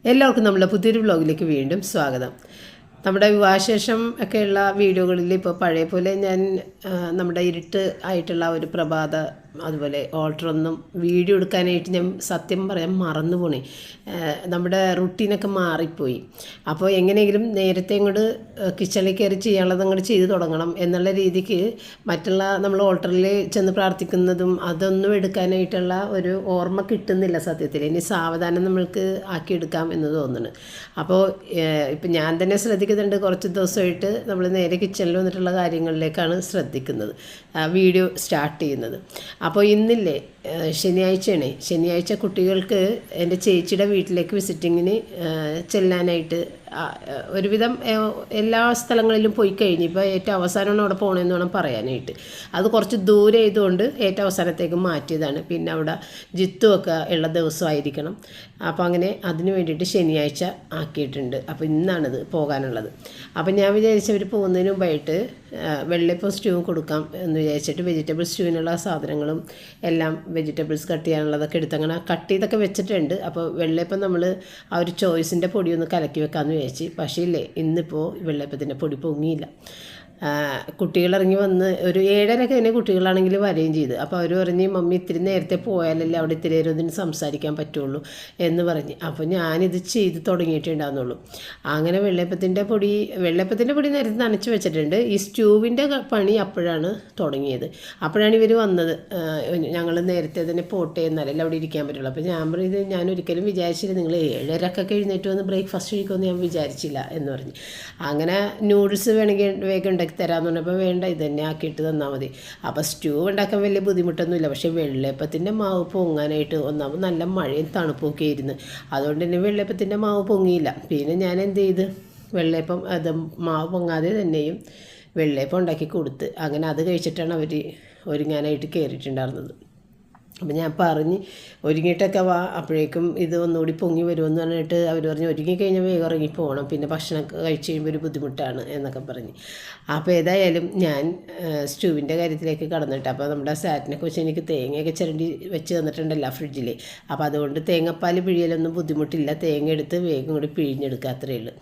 എല്ലാവർക്കും നമ്മുടെ പുതിയൊരു വ്ലോഗിലേക്ക് വീണ്ടും സ്വാഗതം. നമ്മുടെ വിവാഹശേഷം ഒക്കെയുള്ള വീഡിയോകളിൽ ഇപ്പോൾ പഴയ പോലെ ഞാൻ നമ്മുടെ ഇരുട്ട് ആയിട്ടുള്ള ഒരു പ്രഭാത അതുപോലെ ഓൾട്ടറൊന്നും വീഡിയോ എടുക്കാനായിട്ട് ഞാൻ സത്യം പറയാൻ മറന്നു പോണേ. നമ്മുടെ റുട്ടീനൊക്കെ മാറിപ്പോയി. അപ്പോൾ എങ്ങനെയെങ്കിലും നേരത്തെ ഇങ്ങോട്ട് കിച്ചണിൽ കയറി ചെയ്യാനുള്ളത് അങ്ങോട്ട് ചെയ്ത് തുടങ്ങണം എന്നുള്ള രീതിക്ക് മറ്റുള്ള നമ്മൾ ഓൾട്ടറിൽ ചെന്ന് പ്രാർത്ഥിക്കുന്നതും അതൊന്നും എടുക്കാനായിട്ടുള്ള ഒരു ഓർമ്മ കിട്ടുന്നില്ല സത്യത്തിൽ. ഇനി സാവധാനം നമ്മൾക്ക് ആക്കിയെടുക്കാം എന്ന് തോന്നുന്നു. അപ്പോൾ ഇപ്പം ഞാൻ തന്നെ ശ്രദ്ധിക്കുന്നുണ്ട്, കുറച്ച് ദിവസമായിട്ട് നമ്മൾ നേരെ കിച്ചണിൽ വന്നിട്ടുള്ള കാര്യങ്ങളിലേക്കാണ് ശ്രദ്ധിക്കുന്നത്, വീഡിയോ സ്റ്റാർട്ട് ചെയ്യുന്നത്. അപ്പോൾ ഇന്നില്ലേ ശനിയാഴ്ച കുട്ടികൾക്ക് എൻ്റെ ചേച്ചിയുടെ വീട്ടിലേക്ക് വിസിറ്റിങ്ങിന് ചെല്ലാനായിട്ട് ഒരുവിധം എല്ലാ സ്ഥലങ്ങളിലും പോയി കഴിഞ്ഞ് ഇപ്പോൾ ഏറ്റവും അവസാനമാണ് അവിടെ പോകണമെന്ന് വേണം പറയാനായിട്ട്. അത് കുറച്ച് ദൂരെ ആയതുകൊണ്ട് ഏറ്റവും അവസാനത്തേക്ക് മാറ്റിയതാണ്. പിന്നെ അവിടെ ജിത്തുമൊക്കെ ഉള്ള ദിവസമായിരിക്കണം. അപ്പോൾ അങ്ങനെ അതിന് വേണ്ടിയിട്ട് ശനിയാഴ്ച ആക്കിയിട്ടുണ്ട്. അപ്പോൾ ഇന്നാണിത് പോകാനുള്ളത്. അപ്പം ഞാൻ വിചാരിച്ചവർ പോകുന്നതിന് മുമ്പായിട്ട് വെള്ളയപ്പം സ്റ്റൂ കൊടുക്കാം എന്ന് വിചാരിച്ചിട്ട് വെജിറ്റബിൾ സ്റ്റൂവിനുള്ള സാധനങ്ങളും എല്ലാം വെജിറ്റബിൾസ് കട്ട് ചെയ്യാനുള്ളതൊക്കെ എടുത്തങ്ങനെ കട്ട് ചെയ്തൊക്കെ വെച്ചിട്ടുണ്ട്. അപ്പോൾ വെള്ളയപ്പം നമ്മൾ ആ ഒരു ചോയ്സിൻ്റെ പൊടി ഒന്ന് കലക്കി വെക്കാമെന്ന് വിചാരിച്ച്. പക്ഷേ ഇല്ലേ, ഇന്നിപ്പോൾ വെള്ളയപ്പത്തിൻ്റെ പൊടി പൊങ്ങിയില്ല. കുട്ടികളിറങ്ങി വന്ന് ഒരു 7:30 തന്നെ കുട്ടികളാണെങ്കിൽ വരികയും ചെയ്ത്. അപ്പോൾ അവർ പറഞ്ഞ് മമ്മി ഇത്തിരി നേരത്തെ പോയാലല്ലേ അവിടെ ഇത്തിരി നേരം ഇതിന് സംസാരിക്കാൻ പറ്റുള്ളൂ എന്ന് പറഞ്ഞ്. അപ്പോൾ ഞാനിത് ചെയ്ത് തുടങ്ങിയിട്ടുണ്ടാകുന്നുള്ളൂ. അങ്ങനെ വെള്ളയപ്പത്തിൻ്റെ പൊടി നേരത്തെ നനച്ച് വെച്ചിട്ടുണ്ട്. ഈ സ്റ്റൂവിൻ്റെ പണി അപ്പോഴാണ് തുടങ്ങിയത്. അപ്പോഴാണ് ഇവർ വന്നത്. ഞങ്ങൾ നേരത്തെ തന്നെ പോട്ടെ എന്നാലല്ലേ അവിടെ ഇരിക്കാൻ പറ്റുള്ളൂ. അപ്പോൾ ഞാൻ പറയുന്നത്, ഞാൻ ഒരിക്കലും വിചാരിച്ചില്ല നിങ്ങൾ 7:30 എഴുന്നേറ്റ് വന്ന് ബ്രേക്ക്ഫാസ്റ്റ് കഴിക്കുമെന്ന് ഞാൻ വിചാരിച്ചില്ല എന്ന് പറഞ്ഞ്. അങ്ങനെ നൂഡിൽസ് വേണമെങ്കിൽ വേഗം ഉണ്ടാക്കി തരാമെന്ന് പറഞ്ഞപ്പോൾ വേണ്ട, ഇത് തന്നെ ആക്കിയിട്ട് തന്നാൽ മതി. അപ്പോൾ സ്റ്റൂ ഉണ്ടാക്കാൻ വലിയ ബുദ്ധിമുട്ടൊന്നുമില്ല. പക്ഷേ വെള്ളയപ്പത്തിൻ്റെ മാവ് പൊങ്ങാനായിട്ട് ഒന്നാമത് നല്ല മഴയും തണുപ്പൊക്കെ ആയിരുന്നു. അതുകൊണ്ട് തന്നെ വെള്ളയപ്പത്തിൻ്റെ മാവ് പൊങ്ങിയില്ല. പിന്നെ ഞാൻ എന്ത് ചെയ്ത് വെള്ളയപ്പം അത് മാവ് പൊങ്ങാതെ തന്നെയും വെള്ളയപ്പം ഉണ്ടാക്കി കൊടുത്ത്. അങ്ങനെ അത് കഴിച്ചിട്ടാണ് അവർ ഒരുങ്ങാനായിട്ട് കയറിയിട്ടുണ്ടായിരുന്നത്. അപ്പം ഞാൻ പറഞ്ഞ് ഒരുങ്ങിയിട്ടൊക്കെ വാ, അപ്പോഴേക്കും ഇത് ഒന്നുകൂടി പൊങ്ങി വരുമെന്ന് പറഞ്ഞിട്ട് അവർ പറഞ്ഞ് ഒരുങ്ങിക്കഴിഞ്ഞാൽ വേഗം ഇറങ്ങി പോകണം, പിന്നെ ഭക്ഷണമൊക്കെ കഴിച്ച് കഴിയുമ്പോൾ ഒരു ബുദ്ധിമുട്ടാണ് എന്നൊക്കെ പറഞ്ഞ്. അപ്പോൾ ഏതായാലും ഞാൻ സ്റ്റൂവിൻ്റെ കാര്യത്തിലേക്ക് കടന്നിട്ട്, അപ്പോൾ നമ്മുടെ സാറ്റിനെ കുറിച്ച് എനിക്ക് തേങ്ങയൊക്കെ ചിരണ്ടി വെച്ച് തന്നിട്ടുണ്ടല്ലോ ഫ്രിഡ്ജിൽ. അപ്പോൾ അതുകൊണ്ട് തേങ്ങാപ്പാൽ പിഴിയലൊന്നും ബുദ്ധിമുട്ടില്ല. തേങ്ങ എടുത്ത് വേഗം കൂടി പിഴിഞ്ഞെടുക്കുക, അത്രയേ ഉള്ളൂ.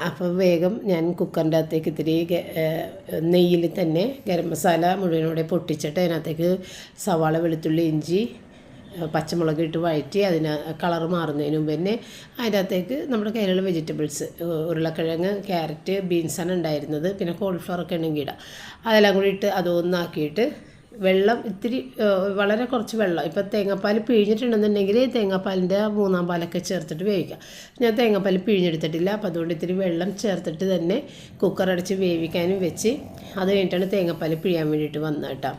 അപ്പോൾ വേഗം ഞാൻ കുക്കറിൻ്റെ അകത്തേക്ക് ഇത്തിരി നെയ്യിൽ തന്നെ ഗരം മസാല മുഴുവനോടെ പൊട്ടിച്ചിട്ട് അതിനകത്തേക്ക് സവാള, വെളുത്തുള്ളി, ഇഞ്ചി, പച്ചമുളക് ഇട്ട് വഴറ്റി അതിന് കളർ മാറുന്നതിന് മുമ്പ് തന്നെ അതിൻ്റെ അകത്തേക്ക് നമ്മുടെ കയ്യിലുള്ള വെജിറ്റബിൾസ്, ഉരുളക്കിഴങ്ങ്, ക്യാരറ്റ്, ബീൻസാണ് ഉണ്ടായിരുന്നത്, പിന്നെ കോളിഫ്ലവറൊക്കെ ഉണ്ടെങ്കിൽ ഇടാം. അതെല്ലാം കൂടി ഇട്ട് അതൊന്നാക്കിയിട്ട് വെള്ളം ഇത്തിരി, വളരെ കുറച്ച് വെള്ളം, ഇപ്പോൾ തേങ്ങാപ്പാൽ പിഴിഞ്ഞിട്ടുണ്ടെന്നുണ്ടെങ്കിൽ തേങ്ങാപ്പാലിൻ്റെ 3-ാം പാലൊക്കെ ചേർത്തിട്ട് വേവിക്കാം. ഞാൻ തേങ്ങാപ്പാൽ പിഴിഞ്ഞെടുത്തിട്ടില്ല. അപ്പോൾ അതുകൊണ്ട് ഇത്തിരി വെള്ളം ചേർത്തിട്ട് തന്നെ കുക്കർ അടച്ച് വേവിക്കാനും വെച്ച് അത് കഴിഞ്ഞിട്ടാണ് തേങ്ങാപ്പാൽ പിഴിയാൻ വേണ്ടിയിട്ട് വന്നത് കേട്ടോ.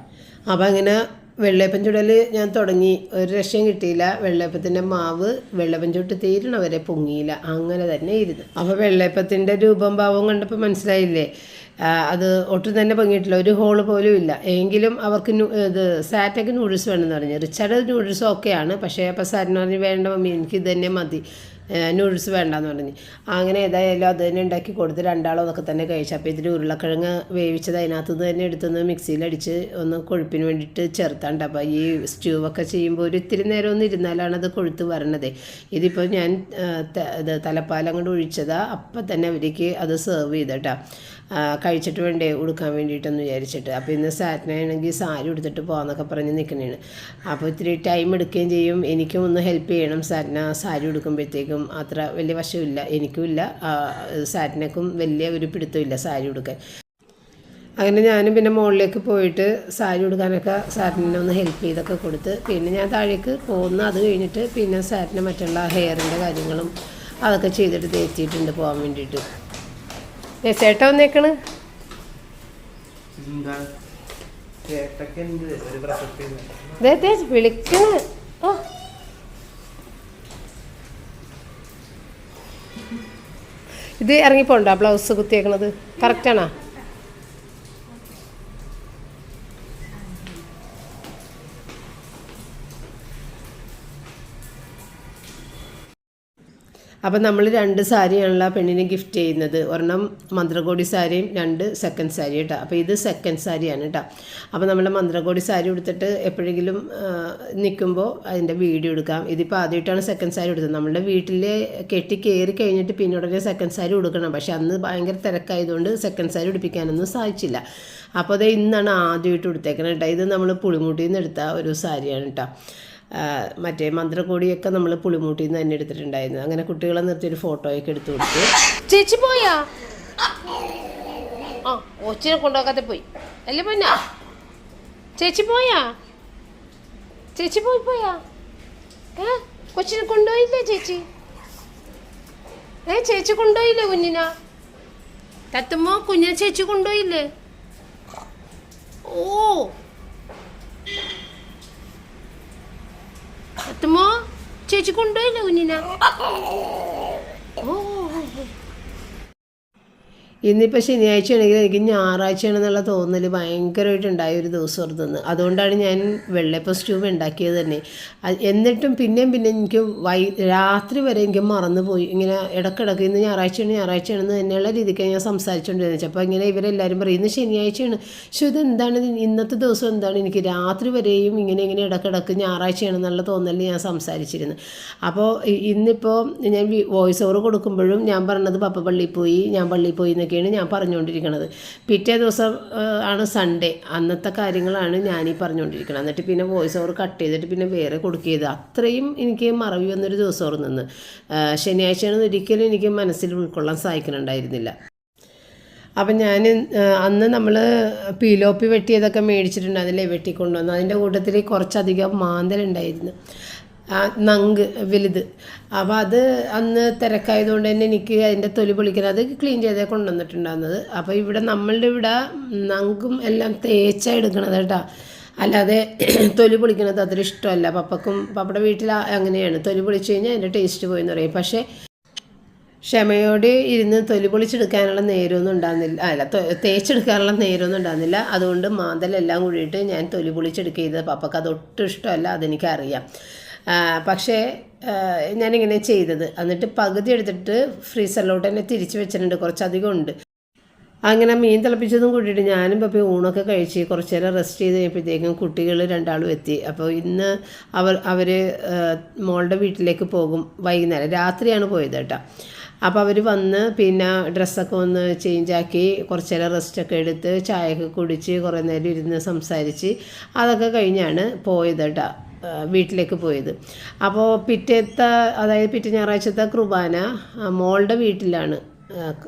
അപ്പോൾ അങ്ങനെ വെള്ളയപ്പം ചുടൽ ഞാൻ തുടങ്ങി. ഒരു രക്ഷയും കിട്ടിയില്ല. വെള്ളയപ്പത്തിൻ്റെ മാവ് വെള്ളയപ്പം ചുട്ട് തീരണവരെ പൊങ്ങിയില്ല, അങ്ങനെ തന്നെ ഇരുന്നു. അപ്പോൾ വെള്ളയപ്പത്തിൻ്റെ രൂപം ഭാവം കണ്ടപ്പോൾ മനസ്സിലായില്ലേ, അത് ഒട്ടും തന്നെ പൊങ്ങിയിട്ടില്ല, ഒരു ഹോള് പോലും ഇല്ല. എങ്കിലും അവർക്ക് ഇത് സാറ്റൊക്കെ നൂഡിൽസ് വേണമെന്ന് പറഞ്ഞു. റിച്ചാർഡ് നൂഡിൽസ് ഓക്കെയാണ്. പക്ഷേ അപ്പോൾ സാറ്റിന് പറഞ്ഞ് വേണ്ട മമ്മി, എനിക്ക് ഇത് തന്നെ മതി, നൂഡിൽസ് വേണ്ടെന്ന് പറഞ്ഞ്. അങ്ങനെ ഏതായാലും അത് തന്നെ ഉണ്ടാക്കി കൊടുത്ത് രണ്ടാളും അതൊക്കെ തന്നെ കഴിച്ചു. അപ്പോൾ ഇതിൽ ഉരുളക്കിഴങ്ങ് വേവിച്ചത് അതിനകത്ത് തന്നെ എടുത്തൊന്ന് മിക്സിയിലടിച്ച് ഒന്ന് കൊഴുപ്പിന് വേണ്ടിയിട്ട് ചേർത്താണ്ട്. അപ്പോൾ ഈ സ്റ്റൂവൊക്കെ ചെയ്യുമ്പോൾ ഒരു ഇത്തിരി നേരം ഒന്ന് ഇരുന്നാലാണ് അത് കൊഴുത്ത് വരണത്. ഇതിപ്പോൾ ഞാൻ ഇത് തലപ്പാലം കൊണ്ട് ഒഴിച്ചതാ, അപ്പം തന്നെ അവർക്ക് അത് സെർവ് ചെയ്തേട്ടാ, കഴിച്ചിട്ട് വേണ്ടേ ഉടുക്കാൻ വേണ്ടിയിട്ടെന്ന് വിചാരിച്ചിട്ട്. അപ്പോൾ ഇന്ന് സാറ്റിനാണെങ്കിൽ സാരി ഉടുത്തിട്ട് പോകാമെന്നൊക്കെ പറഞ്ഞ് നിൽക്കണേണ്. അപ്പോൾ ഇത്തിരി ടൈം എടുക്കുകയും ചെയ്യും. എനിക്കും ഒന്ന് ഹെൽപ്പ് ചെയ്യണം. സാറ്റിന സാരി ഉടുക്കുമ്പോഴത്തേക്കും അത്ര വലിയ വശമില്ല, എനിക്കുമില്ല, സാറ്റിനക്കും വലിയ ഒരു പിടുത്തമില്ല സാരി ഉടുക്കാൻ. അങ്ങനെ ഞാനും പിന്നെ മുകളിലേക്ക് പോയിട്ട് സാരി ഉടുക്കാനൊക്കെ സാറ്റിനെ ഒന്ന് ഹെൽപ്പ് ചെയ്തൊക്കെ കൊടുത്ത് പിന്നെ ഞാൻ താഴേക്ക് പോകുന്നു. അത് കഴിഞ്ഞിട്ട് പിന്നെ സാറ്റിന് മറ്റുള്ള ഹെയറിൻ്റെ കാര്യങ്ങളും അതൊക്കെ ചെയ്തിട്ട് തേച്ചിട്ടുണ്ട് പോകാൻ വേണ്ടിയിട്ട്. ചേട്ടാ വന്നേക്കണ്, വിളിക്കണ്. ഓ ഇത് ഇറങ്ങിപ്പോണ്ടോ ബ്ലൗസ് കുത്തിയേക്കണത്? കറക്റ്റാണോ? അപ്പം നമ്മൾ 2 സാരിയാണല്ലോ പെണ്ണിന് ഗിഫ്റ്റ് ചെയ്യുന്നത്. ഒരെണ്ണം മന്ത്രകോടി സാരിയും 2 സെക്കൻഡ് സാരി കേട്ടോ. അപ്പോൾ ഇത് സെക്കൻഡ് സാരിയാണ് കേട്ടോ. അപ്പോൾ നമ്മൾ മന്ത്രകോടി സാരി എടുത്തിട്ട് എപ്പോഴെങ്കിലും നിൽക്കുമ്പോൾ അതിൻ്റെ വീഡിയോ എടുക്കാം. ഇതിപ്പോൾ ആദ്യമായിട്ടാണ് സെക്കൻഡ് സാരി എടുത്തത്. നമ്മളുടെ വീട്ടിൽ കെട്ടി കയറി കഴിഞ്ഞിട്ട് പിന്നെ ഉടനെ സെക്കൻഡ് സാരി ഉടുക്കണം. പക്ഷെ അന്ന് ഭയങ്കര തിരക്കായതുകൊണ്ട് സെക്കൻഡ് സാരി ഉടുപ്പിക്കാനൊന്നും സാധിച്ചില്ല. അപ്പോൾ അത് ഇന്നാണ് ആദ്യമായിട്ട് എടുത്തേക്കണം കേട്ടോ. ഇത് നമ്മൾ പുളിമൂട്ടിയിൽ നിന്ന് എടുത്ത ഒരു സാരിയാണ് കേട്ടോ. മറ്റേ മന്ത്രകോടിയൊക്കെ നമ്മൾ പുളിമൂട്ടിൽ നിന്ന് തന്നെ എടുത്തിട്ടുണ്ടായിരുന്നു. അങ്ങനെ കുട്ടികളെ നിർത്തിയൊരു ഫോട്ടോയൊക്കെ എടുത്തു കൊടുത്തു. ചേച്ചി പോയാ? ആ കൊച്ചിനെ കൊണ്ടുപോകാതെ പോയി അല്ലേ പൊന്നാ? ചേച്ചി പോയാ? ചേച്ചി പോയാ? കൊച്ചിനെ കൊണ്ടുപോയില്ലേ ചേച്ചി? ചേച്ചി കൊണ്ടുപോയില്ലേ കുഞ്ഞിനാ? തത്തുമ്മോ കുഞ്ഞിനെ ചേച്ചി കൊണ്ടുപോയില്ലേ? ഓ തത്തുമ്മോ ചേച്ചി കൊണ്ടുപോയില്ലേ കുഞ്ഞിനാ? ഓ ഇന്നിപ്പോൾ ശനിയാഴ്ച ആണെങ്കിൽ എനിക്ക് ഞായറാഴ്ചയാണെന്നുള്ള തോന്നൽ ഭയങ്കരമായിട്ടുണ്ടായ ഒരു ദിവസമായിരുന്നു. അതുകൊണ്ടാണ് ഞാൻ വെള്ളയപ്പം സ്റ്റൂ ഉണ്ടാക്കിയത് തന്നെ. എന്നിട്ടും പിന്നെയും എനിക്ക് രാത്രി വരെ എനിക്ക് മറന്നുപോയി. ഇങ്ങനെ ഇടയ്ക്കിടയ്ക്ക് ഇന്ന് ഞായറാഴ്ചയാണെന്ന് തന്നെയുള്ള രീതിക്ക് ഞാൻ സംസാരിച്ചുകൊണ്ടിരുന്നത്. അപ്പോൾ ഇങ്ങനെ ഇവരെല്ലാവരും പറയും ഇന്ന് ശനിയാഴ്ചയാണ്. പക്ഷേ ഇതെന്താണ് ഇന്നത്തെ ദിവസം എന്താണ്? എനിക്ക് രാത്രി വരെയും ഇങ്ങനെ ഇടയ്ക്കിടയ്ക്ക് ഞായറാഴ്ചയാണെന്നുള്ള തോന്നലിൽ ഞാൻ സംസാരിച്ചിരുന്നു. അപ്പോൾ ഇന്നിപ്പോൾ ഞാൻ വോയിസ് ഓവർ കൊടുക്കുമ്പോഴും ഞാൻ പറഞ്ഞത് പപ്പ പള്ളിയിൽ പോയി, ഞാൻ പള്ളിയിൽ പോയി എന്നൊക്കെയാണ് ഞാൻ പറഞ്ഞുകൊണ്ടിരിക്കുന്നത്. പിറ്റേ ദിവസം ആണ് സൺഡേ. അന്നത്തെ കാര്യങ്ങളാണ് ഞാനീ പറഞ്ഞുകൊണ്ടിരിക്കുന്നത്. എന്നിട്ട് പിന്നെ വോയിസ് ഓവർ കട്ട് ചെയ്തിട്ട് പിന്നെ വേറെ കൊടുക്കിയത്. അത്രയും എനിക്ക് മറവി വന്നൊരു ദിവസം നിന്ന്. ശനിയാഴ്ചയാണെന്ന് ഒരിക്കലും എനിക്ക് മനസ്സിൽ ഉൾക്കൊള്ളാൻ സാധിക്കുന്നുണ്ടായിരുന്നില്ല. അപ്പം ഞാൻ അന്ന് നമ്മൾ പീലോപ്പി വെട്ടിയതൊക്കെ മേടിച്ചിട്ടുണ്ട്. അതിൽ വെട്ടിക്കൊണ്ടുവന്നു. അതിൻ്റെ കൂട്ടത്തിൽ കുറച്ചധികം മാന്തലുണ്ടായിരുന്നു, നങ്ക് വലുത്. അപ്പോൾ അത് അന്ന് തിരക്കായതുകൊണ്ട് തന്നെ എനിക്ക് അതിൻ്റെ തൊലി പൊളിക്കണം, അത് ക്ലീൻ ചെയ്തേ കൊണ്ടുവന്നിട്ടുണ്ടാകുന്നത്. അപ്പോൾ ഇവിടെ നമ്മളുടെ ഇവിടെ നങ്കും എല്ലാം തേച്ചാണ് എടുക്കണത് കേട്ടോ. അല്ലാതെ തൊലി പൊളിക്കണത് അത്ര ഇഷ്ടമല്ല പപ്പയുടെ വീട്ടിൽ അങ്ങനെയാണ്. തൊലി പൊളിച്ച് കഴിഞ്ഞാൽ അതിൻ്റെ ടേസ്റ്റ് പോയെന്ന് പറയും. പക്ഷേ ക്ഷമയോടെ ഇരുന്ന് തൊലി പൊളിച്ചെടുക്കാനുള്ള നേരമൊന്നും ഉണ്ടാകുന്നില്ല, അല്ല തേച്ചെടുക്കാനുള്ള നേരമൊന്നും ഉണ്ടാകുന്നില്ല. അതുകൊണ്ട് മാന്തലെല്ലാം കൂടിയിട്ട് ഞാൻ തൊലി പൊളിച്ചെടുക്കുക. പപ്പക്ക് അതൊട്ടും ഇഷ്ടമല്ല, അതെനിക്കറിയാം. പക്ഷേ ഞാനിങ്ങനെ ചെയ്തത്. എന്നിട്ട് പകുതി എടുത്തിട്ട് ഫ്രീസറിലോട്ട് തന്നെ തിരിച്ച് വെച്ചിട്ടുണ്ട്. കുറച്ചധികം ഉണ്ട്. അങ്ങനെ മീൻ തിളപ്പിച്ചതും കൂട്ടിയിട്ട് ഞാനും ഇപ്പോൾ ഊണൊക്കെ കഴിച്ച് കുറച്ച് നേരം റെസ്റ്റ് ചെയ്ത് കഴിഞ്ഞപ്പോഴത്തേക്കും കുട്ടികൾ 2 എത്തി. അപ്പോൾ ഇന്ന് അവർ മോളുടെ വീട്ടിലേക്ക് പോകും. വൈകുന്നേരം രാത്രിയാണ് പോയത് കേട്ടോ. അപ്പോൾ അവർ വന്ന് പിന്നെ ഡ്രസ്സൊക്കെ ഒന്ന് ചേഞ്ചാക്കി കുറച്ച് നേരം റെസ്റ്റൊക്കെ എടുത്ത് ചായയൊക്കെ കുടിച്ച് കുറേ നേരം ഇരുന്ന് സംസാരിച്ച് അതൊക്കെ കഴിഞ്ഞാണ് പോയത് കേട്ടോ, വീട്ടിലേക്ക് പോയത്. അപ്പോൾ പിറ്റേ ഞായറാഴ്ചത്തെ കുർബാന മോളുടെ വീട്ടിലാണ്,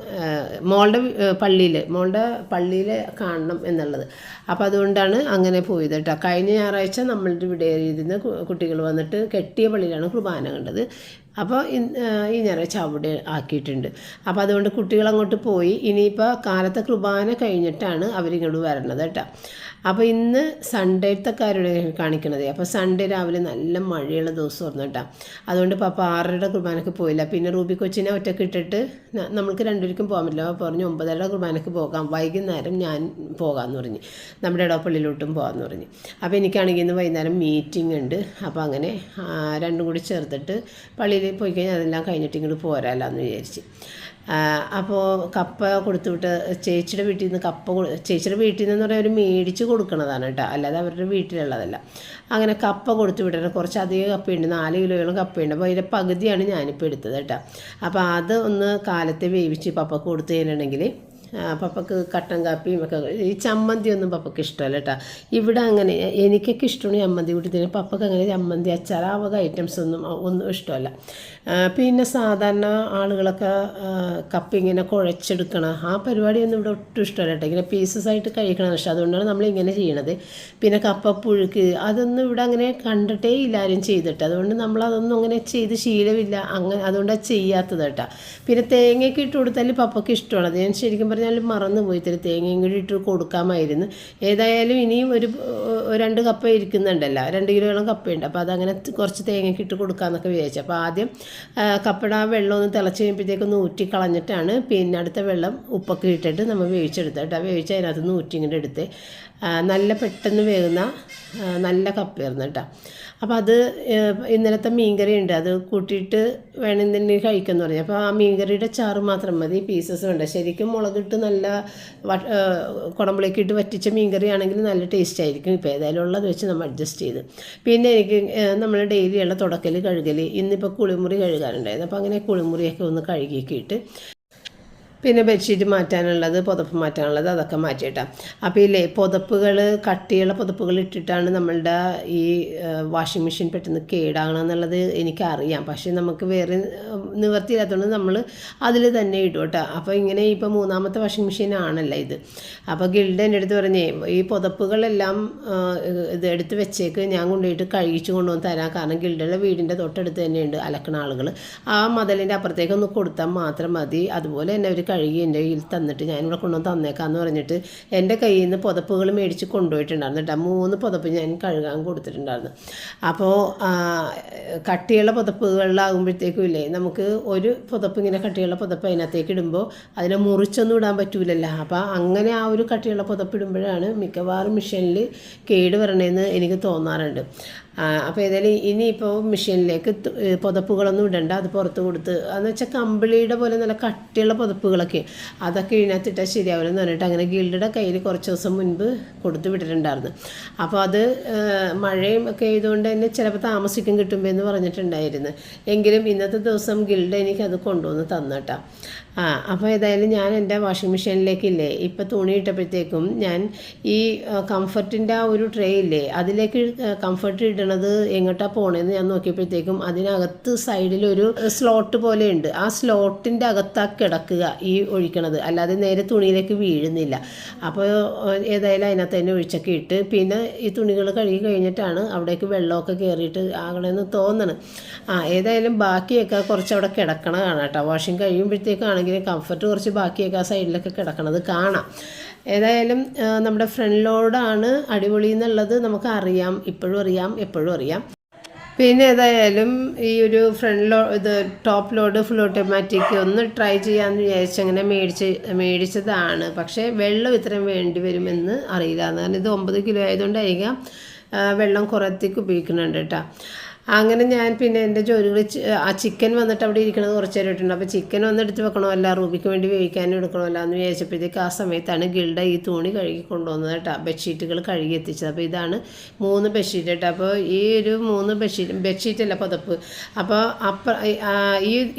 മോളുടെ പള്ളിയിൽ കാണണം എന്നുള്ളത്. അപ്പോൾ അതുകൊണ്ടാണ് അങ്ങനെ പോയത് കേട്ടോ. കഴിഞ്ഞ ഞായറാഴ്ച നമ്മളുടെ ഇവിടെ ഇരുന്ന് കുട്ടികൾ വന്നിട്ട് കെട്ടിയ പള്ളിയിലാണ് കുർബാന കണ്ടത്. അപ്പോൾ ഈ ഞായറാഴ്ച അവിടെ ആക്കിയിട്ടുണ്ട്. അപ്പോൾ അതുകൊണ്ട് കുട്ടികളങ്ങോട്ട് പോയി. ഇനിയിപ്പോൾ കാലത്തെ കുർബാന കഴിഞ്ഞിട്ടാണ് അവരിങ്ങോട്ട് വരണത് കേട്ടോ. അപ്പോൾ ഇന്ന് സൺഡേത്തെ കാര്യമാണ് കാണിക്കണത്. അപ്പോൾ സൺഡേ രാവിലെ നല്ല മഴയുള്ള ദിവസമായിരുന്നു കേട്ടോ. അതുകൊണ്ട് പപ്പ 6:30 കുർബാനയ്ക്ക് പോയില്ല. പിന്നെ റൂബി കൊച്ചിനെ ഒറ്റയ്ക്ക് ഇട്ടിട്ട് നമ്മൾക്ക് 2 പോകാൻ പറ്റില്ല. അപ്പോൾ പറഞ്ഞു 9:30 കുർബാനയ്ക്ക് പോകാം, വൈകുന്നേരം ഞാൻ പോകാമെന്ന് പറഞ്ഞ്, നമ്മുടെ ഇടപ്പള്ളിയിലോട്ടും പോകാമെന്ന് പറഞ്ഞ്. അപ്പോൾ എനിക്കാണെങ്കിൽ ഇന്ന് വൈകുന്നേരം മീറ്റിംഗ് ഉണ്ട്. അപ്പോൾ അങ്ങനെ 2 കൂടി ചേർത്തിട്ട് പള്ളിയിൽ പോയി കഴിഞ്ഞാൽ അതെല്ലാം കഴിഞ്ഞിട്ട് ഇങ്ങോട്ട് പോരാല്ലോ എന്ന് വിചാരിച്ച്. അപ്പോൾ കപ്പ കൊടുത്തുവിട്ട് ചേച്ചിയുടെ വീട്ടിൽ നിന്ന് ചേച്ചിയുടെ വീട്ടിൽ നിന്ന് പറയാൻ അവർ മേടിച്ച് കൊടുക്കണതാണ് കേട്ടോ, അല്ലാതെ അവരുടെ വീട്ടിലുള്ളതല്ല. അങ്ങനെ കപ്പ കൊടുത്തു വിട്ടിട്ട് കുറച്ചധികം കപ്പയുണ്ട്, 4 കിലോയോളം കപ്പയുണ്ട്. അപ്പോൾ അതിൻ്റെ പകുതിയാണ് ഞാനിപ്പോൾ എടുത്തത് കേട്ടോ. അപ്പോൾ അത് ഒന്ന് കാലത്തെ വേവിച്ച് പപ്പക്ക് കൊടുത്തു കഴിഞ്ഞിട്ടുണ്ടെങ്കിൽ പപ്പക്ക് കട്ടൻ കാപ്പിയും ഒക്കെ. ഈ ചമ്മന്തി ഒന്നും പപ്പക്ക് ഇഷ്ടമല്ല കേട്ടോ. ഇവിടെ അങ്ങനെ എനിക്കൊക്കെ ഇഷ്ടമാണ് ചമ്മന്തി കൂട്ടി തരും. പപ്പക്ക് അങ്ങനെ ചമ്മന്തി, അച്ചാർ, ആ വക ഐറ്റംസ് ഒന്നും ഇഷ്ടമല്ല. പിന്നെ സാധാരണ ആളുകളൊക്കെ കപ്പ ഇങ്ങനെ കുഴച്ചെടുക്കണം, ആ പരിപാടിയൊന്നും ഇവിടെ ഒട്ടും ഇഷ്ടമല്ല കേട്ടോ. ഇങ്ങനെ പീസസ് ആയിട്ട് കഴിക്കണം ഇഷ്ടം. അതുകൊണ്ടാണ് നമ്മളിങ്ങനെ ചെയ്യണത്. പിന്നെ കപ്പ പുഴുക്ക് അതൊന്നും ഇവിടെ അങ്ങനെ കണ്ടിട്ടേ ഇല്ലാരും ചെയ്തിട്ട്, അതുകൊണ്ട് നമ്മളതൊന്നും അങ്ങനെ ചെയ്ത് ശീലമില്ല. അതുകൊണ്ടാണ് ചെയ്യാത്തത് കേട്ടോ. പിന്നെ തേങ്ങയൊക്കെ ഇട്ട് കൊടുത്താൽ പപ്പക്ക് ഇഷ്ടമാണ്. അത് ഞാൻ ശരിക്കും പറഞ്ഞാൽ മറന്നു പോയി തരും. തേങ്ങയും കൂടി ഇട്ട് കൊടുക്കാമായിരുന്നു. ഏതായാലും ഇനിയും 2 കപ്പ ഇരിക്കുന്നുണ്ടല്ലോ, 2 കിലോളം കപ്പയുണ്ട്. അപ്പോൾ അതങ്ങനെ കുറച്ച് തേങ്ങയ്ക്ക് ഇട്ട് കൊടുക്കാമെന്നൊക്കെ വിചാരിച്ചു. അപ്പോൾ ആദ്യം കപ്പയുടെ ആ വെള്ളം ഒന്ന് തിളച്ച് കഴിയുമ്പോഴത്തേക്കൊന്ന് ഊറ്റി കളഞ്ഞിട്ടാണ് പിന്നെ അടുത്ത വെള്ളം ഉപ്പൊക്കെ ഇട്ടിട്ട് നമ്മൾ വേവിച്ചെടുത്തത് കേട്ടോ. വേവിച്ച് അതിനകത്ത് നിന്ന് ഊറ്റി ഇങ്ങോട്ട് എടുത്ത് നല്ല പെട്ടെന്ന് വേകുന്ന നല്ല കപ്പയായിരുന്നു കേട്ടോ. അപ്പോൾ അത് ഇന്നലത്തെ മീൻകറി ഉണ്ട്, അത് കൂട്ടിയിട്ട് വേണമെന്നുണ്ടെങ്കിൽ കഴിക്കുമെന്ന് പറഞ്ഞു. അപ്പോൾ ആ മീൻകറിയുടെ ചാറ് മാത്രം മതി, പീസസ് വേണ്ട. ശരിക്കും മുളകിട്ട് നല്ല കുടമ്പളേക്ക് ഇട്ട് വറ്റിച്ച മീൻകറി ആണെങ്കിൽ നല്ല ടേസ്റ്റ് ആയിരിക്കും. ഇപ്പോൾ ഏതായാലും ഉള്ളത് വെച്ച് നമ്മൾ അഡ്ജസ്റ്റ് ചെയ്ത്. പിന്നെ എനിക്ക് നമ്മൾ ഡെയിലിയുള്ള തുടക്കൽ കഴുകൽ, ഇന്നിപ്പോൾ കുളിമുറി കഴുകാനുണ്ടായിരുന്നു. അപ്പോൾ അങ്ങനെ കുളിമുറിയൊക്കെ ഒന്ന് കഴുകിയൊക്കെ പിന്നെ ബെഡ്ഷീറ്റ് മാറ്റാനുള്ളത്, പുതപ്പ് മാറ്റാനുള്ളത് അതൊക്കെ മാറ്റിയിട്ടാണ്. അപ്പോൾ ഇല്ലേ പുതപ്പുകൾ, കട്ടിയുള്ള പുതപ്പുകൾ ഇട്ടിട്ടാണ് നമ്മളുടെ ഈ വാഷിംഗ് മെഷീൻ പെട്ടെന്ന് കേടാകണമെന്നുള്ളത് എനിക്കറിയാം. പക്ഷേ നമുക്ക് വേറെ നിവർത്തിയില്ലാത്തതുകൊണ്ട് നമ്മൾ അതിൽ തന്നെ ഇടും കേട്ടോ. അപ്പോൾ ഇങ്ങനെ ഇപ്പോൾ 3ാമത്തെ വാഷിംഗ് മെഷീൻ ആണല്ലോ ഇത്. അപ്പോൾ ഗിൽഡ് എൻ്റെ അടുത്ത് പറഞ്ഞേ ഈ പുതപ്പുകളെല്ലാം ഇത് എടുത്ത് വെച്ചേക്ക്, ഞാൻ കൊണ്ടുപോയിട്ട് കഴുകിച്ച് കൊണ്ടുവന്ന് തരാം. കാരണം ഗിൽഡുള്ള വീടിൻ്റെ തൊട്ടടുത്ത് തന്നെയുണ്ട് അലക്കണ ആളുകൾ. ആ മതിലിൻ്റെ അപ്പുറത്തേക്ക് ഒന്ന് കൊടുത്താൽ മാത്രം മതി. അതുപോലെ തന്നെ അവർ കഴുകി എൻ്റെ കയ്യിൽ തന്നിട്ട് ഞാനിവിടെ കൊണ്ടുവന്ന് തന്നേക്കാമെന്ന് പറഞ്ഞിട്ട് എൻ്റെ കയ്യിൽ നിന്ന് പുതപ്പുകൾ മേടിച്ച് കൊണ്ടുപോയിട്ടുണ്ടായിരുന്നു കേട്ടോ. 3 പുതപ്പ് ഞാൻ കഴുകാൻ കൊടുത്തിട്ടുണ്ടായിരുന്നു. അപ്പോൾ കട്ടിയുള്ള പുതപ്പുകളിലാകുമ്പോഴത്തേക്കും ഇല്ലേ നമുക്ക് ഒരു പുതപ്പ് ഇങ്ങനെ കട്ടിയുള്ള പുതപ്പ് അതിനകത്തേക്ക് ഇടുമ്പോൾ അതിനെ മുറിച്ചൊന്നും ഇടാൻ പറ്റൂലല്ലോ. അപ്പോൾ അങ്ങനെ ആ ഒരു കട്ടിയുള്ള പുതപ്പ് ഇടുമ്പോഴാണ് മിക്കവാറും മെഷീനിൽ കേട് വരണേന്ന് എനിക്ക് തോന്നാറുണ്ട്. അപ്പോൾ ഏതായാലും ഇനിയിപ്പോൾ മെഷീനിലേക്ക് പുതപ്പുകളൊന്നും ഇടണ്ട, അത് പുറത്ത് കൊടുത്ത് എന്ന് വെച്ചാൽ കമ്പിളിയുടെ പോലെ നല്ല കട്ടിയുള്ള പുതപ്പുകളൊക്കെ അതൊക്കെ ഇതിനകത്തിട്ടാൽ ശരിയാവില്ലെന്ന് പറഞ്ഞിട്ട് അങ്ങനെ ഗിൽഡയുടെ കയ്യിൽ കുറച്ച് ദിവസം മുൻപ് കൊടുത്ത് വിട്ടിട്ടുണ്ടായിരുന്നു. അപ്പോൾ അത് മഴയും ഒക്കെ ആയതുകൊണ്ട് തന്നെ ചിലപ്പോൾ താമസിക്കും കിട്ടുമ്പോൾ എന്ന് പറഞ്ഞിട്ടുണ്ടായിരുന്നു. എങ്കിലും ഇന്നത്തെ ദിവസം ഗിൽഡ് എനിക്കത് കൊണ്ടുവന്ന് തന്നേട്ടാ. അപ്പോൾ ഏതായാലും ഞാൻ എൻ്റെ വാഷിംഗ് മെഷീനിലേക്കില്ലേ ഇപ്പോൾ തുണി ഇട്ടപ്പോഴത്തേക്കും ഞാൻ ഈ കംഫർട്ടിൻ്റെ ആ ഒരു ട്രേ ഇല്ലേ അതിലേക്ക് കംഫർട്ട് ഇടണത് എങ്ങോട്ടാണ് പോണതെന്ന് ഞാൻ നോക്കിയപ്പോഴത്തേക്കും അതിനകത്ത് സൈഡിലൊരു സ്ലോട്ട് പോലെ ഉണ്ട്. ആ സ്ലോട്ടിൻ്റെ അകത്താണ് കിടക്കുക ഈ ഒഴിക്കണത്, അല്ലാതെ നേരെ തുണിയിലേക്ക് വീഴുന്നില്ല. അപ്പോൾ ഏതായാലും അതിനകത്ത് തന്നെ ഒഴിച്ചൊക്കെ ഇട്ട് പിന്നെ ഈ തുണികൾ കഴുകി കഴിഞ്ഞിട്ടാണ് അവിടേക്ക് വെള്ളമൊക്കെ കയറിയിട്ട് ആകണമെന്ന് തോന്നണം. ഏതായാലും ബാക്കിയൊക്കെ കുറച്ച് അവിടെ കിടക്കണ കാണാം കേട്ടോ. വാഷിംഗ് കഴിയുമ്പോഴത്തേക്കാണെങ്കിൽ കംഫർട്ട് കുറച്ച് ബാക്കിയൊക്കെ ആ സൈഡിലൊക്കെ കിടക്കണത് കാണാം. ഏതായാലും നമ്മുടെ ഫ്രണ്ട് ലോഡാണ് അടിപൊളി എന്നുള്ളത് നമുക്കറിയാം, ഇപ്പോഴും അറിയാം, എപ്പോഴും അറിയാം. പിന്നെ ഏതായാലും ഈ ഒരു ഇത് ടോപ്പ് ലോഡ് ഫുൾ ഓട്ടോമാറ്റിക് ഒന്ന് ട്രൈ ചെയ്യാമെന്ന് വിചാരിച്ച് അങ്ങനെ മേടിച്ചതാണ്. പക്ഷേ വെള്ളം ഇത്രയും വേണ്ടി വരുമെന്ന് അറിയില്ല. കാരണം ഇത് 9 കിലോ ആയതുകൊണ്ടായിരിക്കാം വെള്ളം കുറത്തേക്ക് ഉപയോഗിക്കുന്നുണ്ട് കേട്ടോ. അങ്ങനെ ഞാൻ പിന്നെ എൻ്റെ ജോലികൾ ആ ചിക്കൻ വന്നിട്ട് അവിടെ ഇരിക്കുന്നത് കുറച്ച് നേരം ഇട്ടുണ്ട്. അപ്പോൾ ചിക്കൻ ഒന്ന് എടുത്ത് വെക്കണമല്ല, റൂബിക്ക് വേണ്ടി വേവിക്കാനും എടുക്കണമല്ല എന്ന് വിചാരിച്ചപ്പോഴത്തേക്ക് ആ സമയത്താണ് ഗിൽഡ ഈ തുണി കഴുകി കൊണ്ടുവന്നത് കേട്ടോ, ബെഡ്ഷീറ്റുകൾ കഴുകി എത്തിച്ചത്. അപ്പോൾ ഇതാണ് 3 ബെഡ്ഷീറ്റ് കേട്ടോ. അപ്പോൾ ഈ ഒരു 3 ബെഡ്ഷീറ്റല്ല പുതപ്പ്. അപ്പോൾ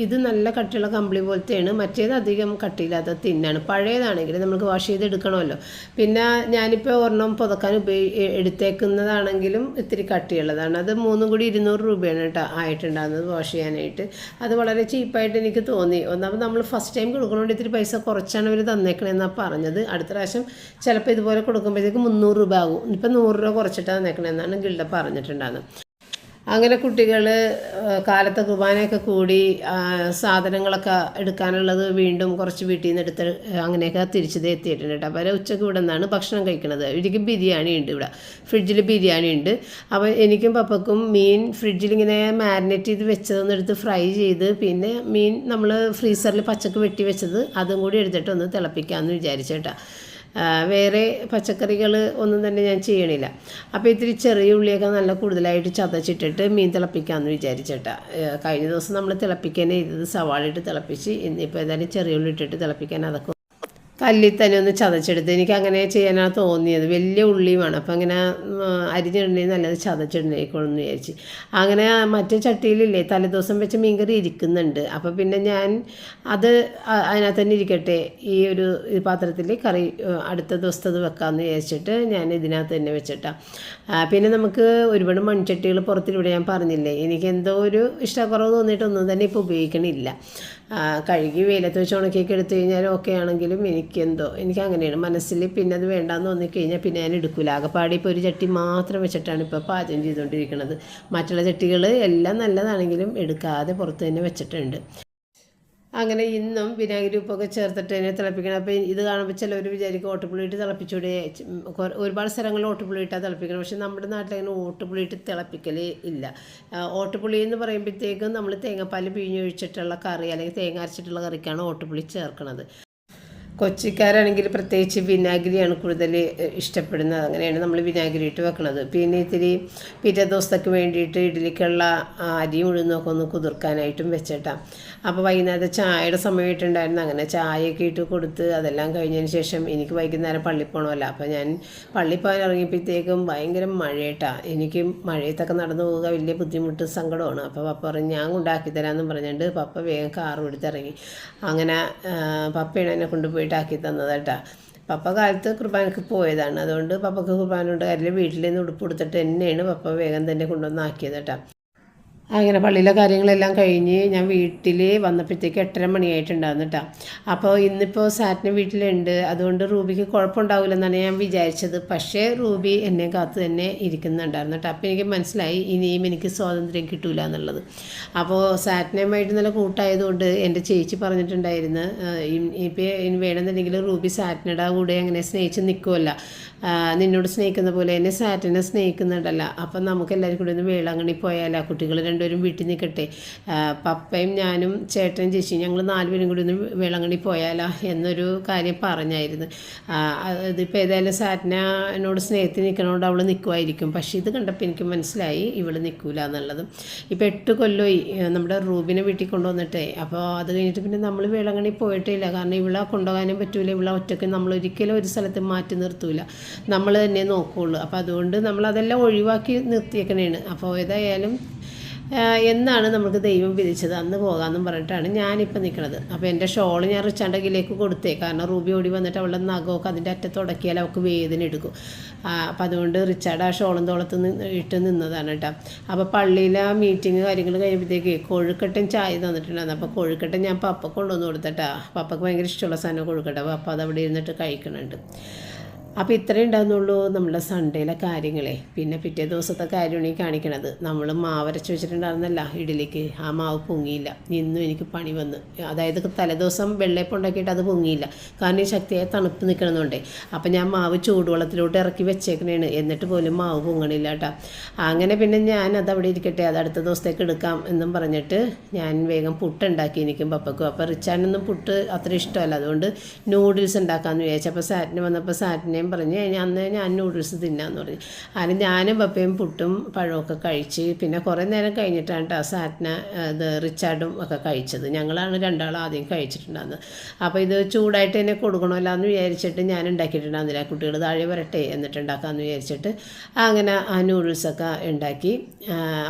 ഇത് നല്ല കട്ടിയുള്ള കമ്പിളി പോലത്തെയാണ്, മറ്റേത് അധികം കട്ടിയില്ലാത്ത തിന്നാണ്. പഴയതാണെങ്കിൽ നമുക്ക് വാഷ് ചെയ്ത് എടുക്കണമല്ലോ. പിന്നെ ഞാനിപ്പോൾ ഒരെണ്ണം പുതക്കാൻ എടുത്തേക്കുന്നതാണെങ്കിലും ഇത്തിരി കട്ടിയുള്ളതാണ്. അത് 3 കൂടി 200 രൂപയാണ് കേട്ടോ ആയിട്ടുണ്ടാകുന്നത് വാഷ് ചെയ്യാനായിട്ട്. അത് വളരെ ചീപ്പായിട്ട് എനിക്ക് തോന്നി. ഒന്നാമത് നമ്മൾ ഫസ്റ്റ് ടൈം കൊടുക്കണോണ്ട് ഇത്തിരി പൈസ കുറച്ചാണ് അവർ തന്നേക്കണേന്നാണ് പറഞ്ഞത്. അടുത്ത പ്രാവശ്യം ചിലപ്പോൾ ഇതുപോലെ കൊടുക്കുമ്പോഴത്തേക്ക് 300 രൂപ ആകും. ഇപ്പം 100 രൂപ കുറച്ചിട്ടാണ് തന്നേക്കണേന്നാണ് ഗിൽഡ പറഞ്ഞിട്ടുണ്ടാകുന്നത്. അങ്ങനെ കുട്ടികൾ കാലത്തെ കുർബാനയൊക്കെ കൂടി സാധനങ്ങളൊക്കെ എടുക്കാനുള്ളത് വീണ്ടും കുറച്ച് വീട്ടിൽ നിന്ന് എടുത്ത് അങ്ങനെയൊക്കെ തിരിച്ചത് എത്തിയിട്ടുണ്ട് കേട്ടോ. അപ്പോൾ ഉച്ചയ്ക്ക് ഇവിടെ നിന്നാണ് ഭക്ഷണം കഴിക്കുന്നത്. എനിക്ക് ബിരിയാണി ഉണ്ട്, ഇവിടെ ഫ്രിഡ്ജിൽ ബിരിയാണി ഉണ്ട്. അപ്പോൾ എനിക്കും പപ്പക്കും മീൻ ഫ്രിഡ്ജിൽ ഇങ്ങനെ മാരിനേറ്റ് ചെയ്ത് വെച്ചതൊന്നും എടുത്ത് ഫ്രൈ ചെയ്ത് പിന്നെ മീൻ നമ്മൾ ഫ്രീസറിൽ പച്ചക്ക് വെട്ടി വെച്ചത് അതും കൂടി എടുത്തിട്ട് ഒന്ന് തിളപ്പിക്കാമെന്ന് വിചാരിച്ചേട്ടാ. വേറെ പച്ചക്കറികൾ ഒന്നും തന്നെ ഞാൻ ചെയ്യണില്ല. അപ്പോൾ ഇത്തിരി ചെറിയ ഉള്ളിയൊക്കെ നല്ല കൂടുതലായിട്ട് ചതച്ചിട്ടിട്ട് മീൻ തിളപ്പിക്കാമെന്ന് വിചാരിച്ചേട്ടാ. കഴിഞ്ഞ ദിവസം നമ്മൾ തിളപ്പിക്കാനേ ചെയ്തത് സവാള ഇട്ട് തിളപ്പിച്ച്, ഇന്നിപ്പോൾ ഏതായാലും ചെറിയ ഉള്ളി ഇട്ടിട്ട് തിളപ്പിക്കാൻ അതൊക്കെ കല്ലിൽ തന്നെ ഒന്ന് ചതച്ചെടുത്ത്. എനിക്ക് അങ്ങനെ ചെയ്യാനാണ് തോന്നിയത്. വലിയ ഉള്ളിയുമാണ്, അപ്പോൾ അങ്ങനെ അരിഞ്ഞിടണമെങ്കിൽ നല്ലത് ചതച്ചിടണേക്കോളെന്ന് വിചാരിച്ച്. അങ്ങനെ മറ്റേ ചട്ടിയിലില്ലേ തലേദിവസം വെച്ച മീൻകറി ഇരിക്കുന്നുണ്ട്. അപ്പോൾ പിന്നെ ഞാൻ അത് അതിനകത്ത് തന്നെ ഇരിക്കട്ടെ, ഈ ഒരു പാത്രത്തിൽ കറി അടുത്ത ദിവസത്തത് വെക്കാമെന്ന് വിചാരിച്ചിട്ട് ഞാൻ ഇതിനകത്ത് തന്നെ വെച്ചിട്ടാണ്. പിന്നെ നമുക്ക് ഒരുപാട് മൺചട്ടികൾ പുറത്തിലൂടെ ഞാൻ പറഞ്ഞില്ലേ, എനിക്ക് എന്തോ ഒരു ഇഷ്ടക്കുറവ് തോന്നിയിട്ടൊന്നും തന്നെ ഇപ്പോൾ ഉപയോഗിക്കണില്ല. കഴുകി വെയിലത്ത് വെച്ച് ഉണക്കിയൊക്കെ എടുത്തു കഴിഞ്ഞാൽ ഓക്കെ ആണെങ്കിലും എനിക്ക് അങ്ങനെയാണ് മനസ്സിൽ. പിന്നെ അത് വേണ്ടാന്ന് തോന്നിക്കഴിഞ്ഞാൽ പിന്നെ ഞാൻ എടുക്കില്ല. ആകെപ്പാടി ഇപ്പോൾ ഒരു ചട്ടി മാത്രം വെച്ചിട്ടാണ് ഇപ്പോൾ പാചകം ചെയ്തുകൊണ്ടിരിക്കുന്നത്. മറ്റുള്ള ചട്ടികൾ എല്ലാം നല്ലതാണെങ്കിലും എടുക്കാതെ പുറത്ത് തന്നെ വെച്ചിട്ടുണ്ട്. അങ്ങനെ ഇന്നും വിനാഗിരി ഉപ്പൊക്കെ ചേർത്തിട്ട് തന്നെ തിളപ്പിക്കണം. അപ്പോൾ ഇത് കാണുമ്പോൾ ചിലവർ വിചാരിക്കും ഓട്ടുപുളിയിട്ട് തിളപ്പിച്ചൂടെ, ഒരുപാട് സ്ഥലങ്ങളിൽ ഓട്ടുപുളിയിട്ടാണ് തിളപ്പിക്കണം. പക്ഷേ നമ്മുടെ നാട്ടിലങ്ങനെ ഓട്ടുപുളിയിട്ട് തിളപ്പിക്കൽ ഇല്ല. ഓട്ടുപുളി എന്ന് പറയുമ്പോഴത്തേക്കും നമ്മൾ തേങ്ങാപ്പാൽ പിഴിഞ്ഞൊഴിച്ചിട്ടുള്ള കറി അല്ലെങ്കിൽ തേങ്ങ അരച്ചിട്ടുള്ള കറിക്കാണ് ഓട്ടുപുളി ചേർക്കുന്നത്. കൊച്ചിക്കാരാണെങ്കിൽ പ്രത്യേകിച്ച് വിനാഗിരിയാണ് കൂടുതൽ ഇഷ്ടപ്പെടുന്നത്. അങ്ങനെയാണ് നമ്മൾ വിനാഗിരി ഇട്ട് വെക്കുന്നത്. പിന്നെ ഇത്തിരി പിറ്റേ ദിവസത്തേക്ക് വേണ്ടിയിട്ട് ഇഡ്ഡലിക്കുള്ള അരിയും ഉഴുന്നൊക്കെ ഒന്ന് കുതിർക്കാനായിട്ടും വെച്ചിട്ടാണ്. അപ്പോൾ വൈകുന്നേരത്തെ ചായയുടെ സമയമായിട്ടുണ്ടായിരുന്നു. അങ്ങനെ ചായയൊക്കെ ഇട്ട് കൊടുത്ത് അതെല്ലാം കഴിഞ്ഞതിന് ശേഷം എനിക്ക് വൈകുന്നേരം പള്ളിയിൽ പോകണമല്ലോ. അപ്പോൾ ഞാൻ പള്ളിയിൽ പോകാൻ ഇറങ്ങിയപ്പോഴത്തേക്കും ഭയങ്കര മഴയട്ടാണ്. എനിക്ക് മഴയത്തൊക്കെ നടന്നു പോവുക വലിയ ബുദ്ധിമുട്ട് സങ്കടമാണ്. അപ്പോൾ പപ്പ പറഞ്ഞ് ഞാൻ കൊണ്ടാക്കി തരാമെന്നും പറഞ്ഞുകൊണ്ട് പപ്പ വേഗം കാറും എടുത്തിറങ്ങി. അങ്ങനെ പപ്പയാണ് എന്നെ കൊണ്ടുപോയിട്ട് ആക്കി തന്നതാട്ടാ. പപ്പ കാലത്ത് കുർബാനക്ക് പോയതാണ്. അതുകൊണ്ട് പപ്പക്ക് കുർബാന കൊണ്ട് കാര്യമില്ല, വീട്ടിൽ നിന്ന് ഉടുപ്പ് കൊടുത്തിട്ട് തന്നെയാണ് പപ്പ വേഗം തന്നെ കൊണ്ടുവന്ന് ആക്കിയത് കേട്ടോ. അങ്ങനെ പള്ളിയിലെ കാര്യങ്ങളെല്ലാം കഴിഞ്ഞ് ഞാൻ വീട്ടിൽ വന്നപ്പോഴത്തേക്ക് 8:30 മണിയായിട്ടുണ്ടായിരുന്നു കേട്ടോ. അപ്പോൾ ഇന്നിപ്പോൾ സാറ്റിന് വീട്ടിലുണ്ട്, അതുകൊണ്ട് റൂബിക്ക് കുഴപ്പമുണ്ടാവില്ലെന്നാണ് ഞാൻ വിചാരിച്ചത്. പക്ഷേ റൂബി എന്നെ കാത്ത് തന്നെ ഇരിക്കുന്നുണ്ടായിരുന്നു കേട്ടോ. അപ്പോൾ എനിക്ക് മനസ്സിലായി ഇനിയും എനിക്ക് സ്വാതന്ത്ര്യം കിട്ടൂല എന്നുള്ളത്. അപ്പോൾ സാറ്റിനുമായിട്ട് നല്ല കൂട്ടായതുകൊണ്ട് എൻ്റെ ചേച്ചി പറഞ്ഞിട്ടുണ്ടായിരുന്നു, ഇപ്പോൾ ഇനി വേണമെന്നുണ്ടെങ്കിൽ റൂബി സാറ്റിനയുടെ കൂടെ അങ്ങനെ സ്നേഹിച്ച് നിൽക്കുമല്ല, നിന്നോട് സ്നേഹിക്കുന്ന പോലെ എന്നെ സാറ്റിനെ സ്നേഹിക്കുന്നുണ്ടല്ല. അപ്പം നമുക്ക് എല്ലാവരും കൂടി ഒന്ന് വേളാങ്കണ്ണി പോയാലോ, കുട്ടികൾ രണ്ടുപേരും വീട്ടിൽ നിൽക്കട്ടെ, പപ്പയും ഞാനും ചേട്ടനും ചേച്ചിയും ഞങ്ങൾ 4 പേരും കൂടി ഒന്ന് വേളാങ്കണ്ണി പോയാലോ എന്നൊരു കാര്യം പറഞ്ഞായിരുന്നു. ഇതിപ്പോൾ ഏതായാലും സാറ്റിനോട് സ്നേഹത്തിൽ നിൽക്കണോണ്ട് അവൾ നിൽക്കുമായിരിക്കും. പക്ഷേ ഇത് കണ്ടപ്പോൾ എനിക്ക് മനസ്സിലായി ഇവൾ നിൽക്കൂല എന്നുള്ളത്. ഇപ്പോൾ 8 കൊല്ലമായി നമ്മുടെ റൂബിനെ വീട്ടിൽ കൊണ്ടുവന്നിട്ടേ. അപ്പോൾ അത് കഴിഞ്ഞിട്ട് പിന്നെ നമ്മൾ വേളാങ്കണ്ണി പോയിട്ടില്ല. കാരണം ഇവളെ കൊണ്ടുപോകാനും പറ്റൂല, ഇവളെ ഒറ്റയ്ക്ക് നമ്മൾ ഒരിക്കലും ഒരു സ്ഥലത്ത് മാറ്റി നിർത്തൂല, നമ്മൾ തന്നെ നോക്കുകയുള്ളൂ. അപ്പോൾ അതുകൊണ്ട് നമ്മളതെല്ലാം ഒഴിവാക്കി നിർത്തിയേക്കണേണ്. അപ്പോൾ ഏതായാലും എന്നാണ് നമുക്ക് ദൈവം വിധിച്ചത് അന്ന് പോകാമെന്നും പറഞ്ഞിട്ടാണ് ഞാനിപ്പോൾ നിൽക്കുന്നത്. അപ്പോൾ എൻ്റെ ഷോൾ ഞാൻ റിച്ചാണ്ടകിലേക്ക് കൊടുത്തേ, കാരണം റൂബി ഓടി വന്നിട്ട് അവളുടെ നഖമൊക്കെ അതിൻ്റെ അറ്റത്ത് തുടക്കിയാൽ അവൾക്ക് വേദന എടുക്കും. അപ്പോൾ അതുകൊണ്ട് റിച്ചാർഡ് ആ ഷോളും തോളത്ത് ഇട്ട് നിന്നതാണ് കേട്ടോ. അപ്പോൾ പള്ളിയിലെ മീറ്റിംഗ് കാര്യങ്ങൾ കഴിയുമ്പോഴത്തേക്ക് കൊഴുക്കട്ടൻ ചായ തന്നിട്ടുണ്ടായിരുന്നു. അപ്പോൾ കൊഴുക്കട്ടൻ ഞാൻ പപ്പ കൊണ്ടുവന്ന് കൊടുത്തിട്ടാ. പപ്പക്ക് ഭയങ്കര ഇഷ്ടമുള്ള സാധനം കൊഴുക്കട്ട. അപ്പോൾ പപ്പ അതവിടെ ഇരുന്നിട്ട് കഴിക്കണുണ്ട്. അപ്പോൾ ഇത്രയും ഉണ്ടാകുന്നുള്ളൂ നമ്മുടെ സൺഡേയിലെ കാര്യങ്ങളെ. പിന്നെ പിറ്റേ ദിവസത്തെ കാര്യമാണ് ഈ കാണിക്കണത്. നമ്മൾ മാവരച്ച് വെച്ചിട്ടുണ്ടായിരുന്നല്ല ഇഡ്ഡലിക്ക്, ആ മാവ് പൊങ്ങിയില്ല. ഇന്നും എനിക്ക് പണി വന്ന്, അതായത് തലേദിവസം വെള്ളയപ്പം ഉണ്ടാക്കിയിട്ട് അത് പൊങ്ങിയില്ല, കാരണം ഈ ശക്തിയായ തണുപ്പ് നിൽക്കണമെന്നുണ്ടേ. അപ്പം ഞാൻ മാവ് ചൂടുവെള്ളത്തിലോട്ട് ഇറക്കി വെച്ചേക്കണേണ്, എന്നിട്ട് പോലും മാവ് പൊങ്ങണില്ല കേട്ടോ. അങ്ങനെ പിന്നെ ഞാൻ അതവിടെ ഇരിക്കട്ടെ, അത് അടുത്ത ദിവസത്തേക്ക് എടുക്കാം എന്നും പറഞ്ഞിട്ട് ഞാൻ വേഗം പുട്ടുണ്ടാക്കി എനിക്കും പപ്പക്കും. അപ്പോൾ റിച്ചാനൊന്നും പുട്ട് അത്ര ഇഷ്ടമല്ല, അതുകൊണ്ട് നൂഡിൽസ് ഉണ്ടാക്കാമെന്ന് വിചാരിച്ചു. അപ്പോൾ സാറ്റിന് വന്നപ്പോൾ സാറ്റിനെ പറഞ്ഞ് അന്ന് ഞാൻ നൂഡിൽസ് തിന്നാന്ന് പറഞ്ഞു. അതിന് ഞാനും പപ്പയും പുട്ടും പഴമൊക്കെ കഴിച്ച് പിന്നെ കുറേ നേരം കഴിഞ്ഞിട്ടാണ് കേട്ടോ സാറ്റിന് ഇത് റിച്ചാർഡും ഒക്കെ കഴിച്ചത്. ഞങ്ങളാണ് രണ്ടാളും ആദ്യം കഴിച്ചിട്ടുണ്ടായിരുന്നത്. അപ്പോൾ ഇത് ചൂടായിട്ട് തന്നെ കൊടുക്കണമല്ലോ എന്ന് വിചാരിച്ചിട്ട് ഞാൻ ഉണ്ടാക്കിയിട്ടുണ്ടായിരുന്നില്ല. കുട്ടികൾ താഴെ വരട്ടെ എന്നിട്ട് ഉണ്ടാക്കാമെന്ന് വിചാരിച്ചിട്ട് അങ്ങനെ ആ നൂഡിൽസൊക്കെ ഉണ്ടാക്കി.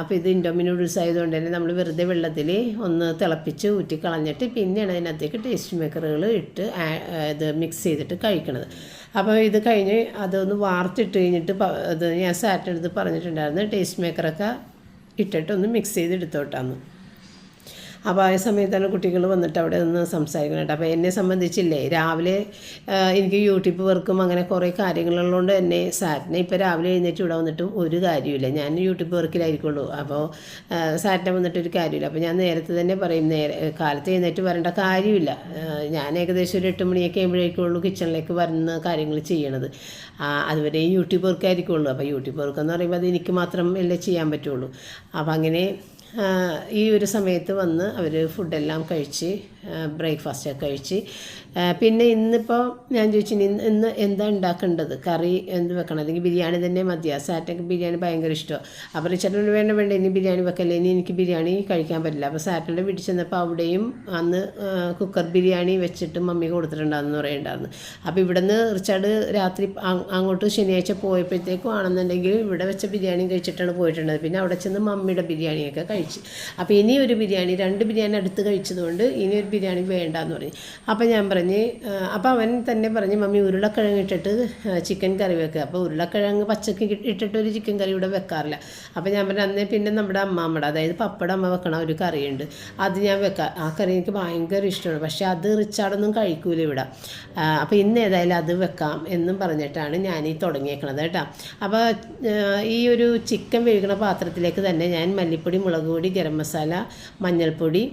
അപ്പോൾ ഇത് ഇൻഡോമി നൂഡിൽസ് ആയതുകൊണ്ട് തന്നെ നമ്മൾ വെറുതെ വെള്ളത്തിൽ ഒന്ന് തിളപ്പിച്ച് ഊറ്റി കളഞ്ഞിട്ട് പിന്നെയാണ് അതിനകത്തേക്ക് ടേസ്റ്റ് മേക്കറുകൾ ഇട്ട് ഇത് മിക്സ് ചെയ്തിട്ട് കഴിക്കണത്. അപ്പോൾ ഇത് കഴിഞ്ഞ് അതൊന്ന് വാർത്തിട്ട് കഴിഞ്ഞിട്ട് അത് ഞാൻ സാറ്റർഡേ പറഞ്ഞിട്ടുണ്ടായിരുന്നു ടേസ്റ്റ് മേക്കറൊക്കെ ഇട്ടിട്ട് ഒന്ന് മിക്സ് ചെയ്ത് എടുത്തോട്ടാന്ന്. അപ്പോൾ ആ സമയത്താണ് കുട്ടികൾ വന്നിട്ട് അവിടെ നിന്ന് സംസാരിക്കുന്നുണ്ട്. അപ്പോൾ എന്നെ സംബന്ധിച്ചില്ലേ രാവിലെ എനിക്ക് യൂട്യൂബ് വർക്കും അങ്ങനെ കുറേ കാര്യങ്ങളുള്ളതുകൊണ്ട് തന്നെ സാറ്റിനെ ഇപ്പോൾ രാവിലെ എഴുന്നേറ്റ് ഇവിടെ വന്നിട്ടും ഒരു കാര്യമില്ല, ഞാൻ യൂട്യൂബ് വർക്കിലായിരിക്കുള്ളൂ. അപ്പോൾ സാറ്റിനെ വന്നിട്ടൊരു കാര്യമില്ല. അപ്പോൾ ഞാൻ നേരത്തെ തന്നെ പറയും, കാലത്ത് എഴുന്നേറ്റ് വരേണ്ട കാര്യമില്ല. ഞാൻ ഏകദേശം ഒരു 8 മണിയൊക്കെ ആകുമ്പോഴേക്കുള്ളൂ കിച്ചണിലേക്ക് വരുന്ന കാര്യങ്ങൾ ചെയ്യണത്. അതുവരെ യൂട്യൂബ് വർക്കായിരിക്കുള്ളൂ. അപ്പോൾ യൂട്യൂബ് വർക്ക് എന്ന് പറയുമ്പോൾ അത് എനിക്ക് മാത്രം അല്ലേ ചെയ്യാൻ പറ്റുള്ളൂ. അപ്പോൾ അങ്ങനെ ഈ ഒരു സമയത്ത് വന്ന് അവർ ഫുഡെല്ലാം കഴിച്ച് ബ്രേക്ക്ഫാസ്റ്റൊക്കെ കഴിച്ച് പിന്നെ ഇന്നിപ്പോൾ ഞാൻ ചോദിച്ചു ഇന്ന് എന്താ ഉണ്ടാക്കേണ്ടത്, കറി എന്ത് വെക്കണം, അല്ലെങ്കിൽ ബിരിയാണി തന്നെ മതിയാ. സാറ്റൊക്കെ ബിരിയാണി ഭയങ്കര ഇഷ്ടമാണ്. അപ്പോൾ റിച്ചാർഡിന് വേണ്ട ഇനി ബിരിയാണി വെക്കല്ലേ, ഇനി എനിക്ക് ബിരിയാണി കഴിക്കാൻ പറ്റില്ല. അപ്പോൾ സാറ്റർഡേ വീട്ടിൽ ചെന്നപ്പോൾ അവിടെയും അന്ന് കുക്കർ ബിരിയാണി വെച്ചിട്ട് മമ്മി കൊടുത്തിട്ടുണ്ടാകുന്നു പറയുന്നുണ്ടായിരുന്നു. അപ്പോൾ ഇവിടെ നിന്ന് റിച്ചാർഡ് രാത്രി അങ്ങോട്ട് ശനിയാഴ്ച പോയപ്പോഴത്തേക്കും ആണെന്നുണ്ടെങ്കിൽ ഇവിടെ വെച്ച ബിരിയാണി കഴിച്ചിട്ടാണ് പോയിട്ടുള്ളത്. പിന്നെ അവിടെ ചെന്ന് മമ്മിയുടെ ബിരിയാണിയൊക്കെ കഴിച്ച്. അപ്പോൾ ഇനി ഒരു ബിരിയാണി 2 ബിരിയാണി അടുത്ത് കഴിച്ചതുകൊണ്ട് ഇനി ഒരു ബിരിയാണി വേണ്ടാന്ന് പറഞ്ഞു. അപ്പോൾ ഞാൻ പറഞ്ഞ് അപ്പോൾ അവൻ തന്നെ പറഞ്ഞ് മമ്മി ഉരുളക്കിഴങ്ങ് ഇട്ടിട്ട് ചിക്കൻ കറി വെക്കുക. അപ്പോൾ ഉരുളക്കിഴങ്ങ് പച്ചക്ക് ഇട്ടിട്ട് ഒരു ചിക്കൻ കറി ഇവിടെ വെക്കാറില്ല. അപ്പോൾ ഞാൻ പറഞ്ഞു അന്നേ പിന്നെ നമ്മുടെ അമ്മാമ്മയുടെ, അതായത് പപ്പയുടെ അമ്മ വെക്കണ ഒരു കറിയുണ്ട്, അത് ഞാൻ വെക്കാം. ആ കറി എനിക്ക് ഭയങ്കര ഇഷ്ടമാണ്. പക്ഷേ അത് റിച്ചാർഡൊന്നും കഴിക്കൂല ഇവിടെ. അപ്പോൾ ഇന്ന് ഏതായാലും അത് വെക്കാം എന്നും പറഞ്ഞിട്ടാണ് ഞാൻ ഈ തുടങ്ങിയേക്കണത് കേട്ടോ. അപ്പോൾ ഈ ഒരു ചിക്കൻ വേവിക്കണ പാത്രത്തിലേക്ക് തന്നെ ഞാൻ മല്ലിപ്പൊടി, മുളക് പൊടി, ഗരം മസാല, മഞ്ഞൾപ്പൊടി,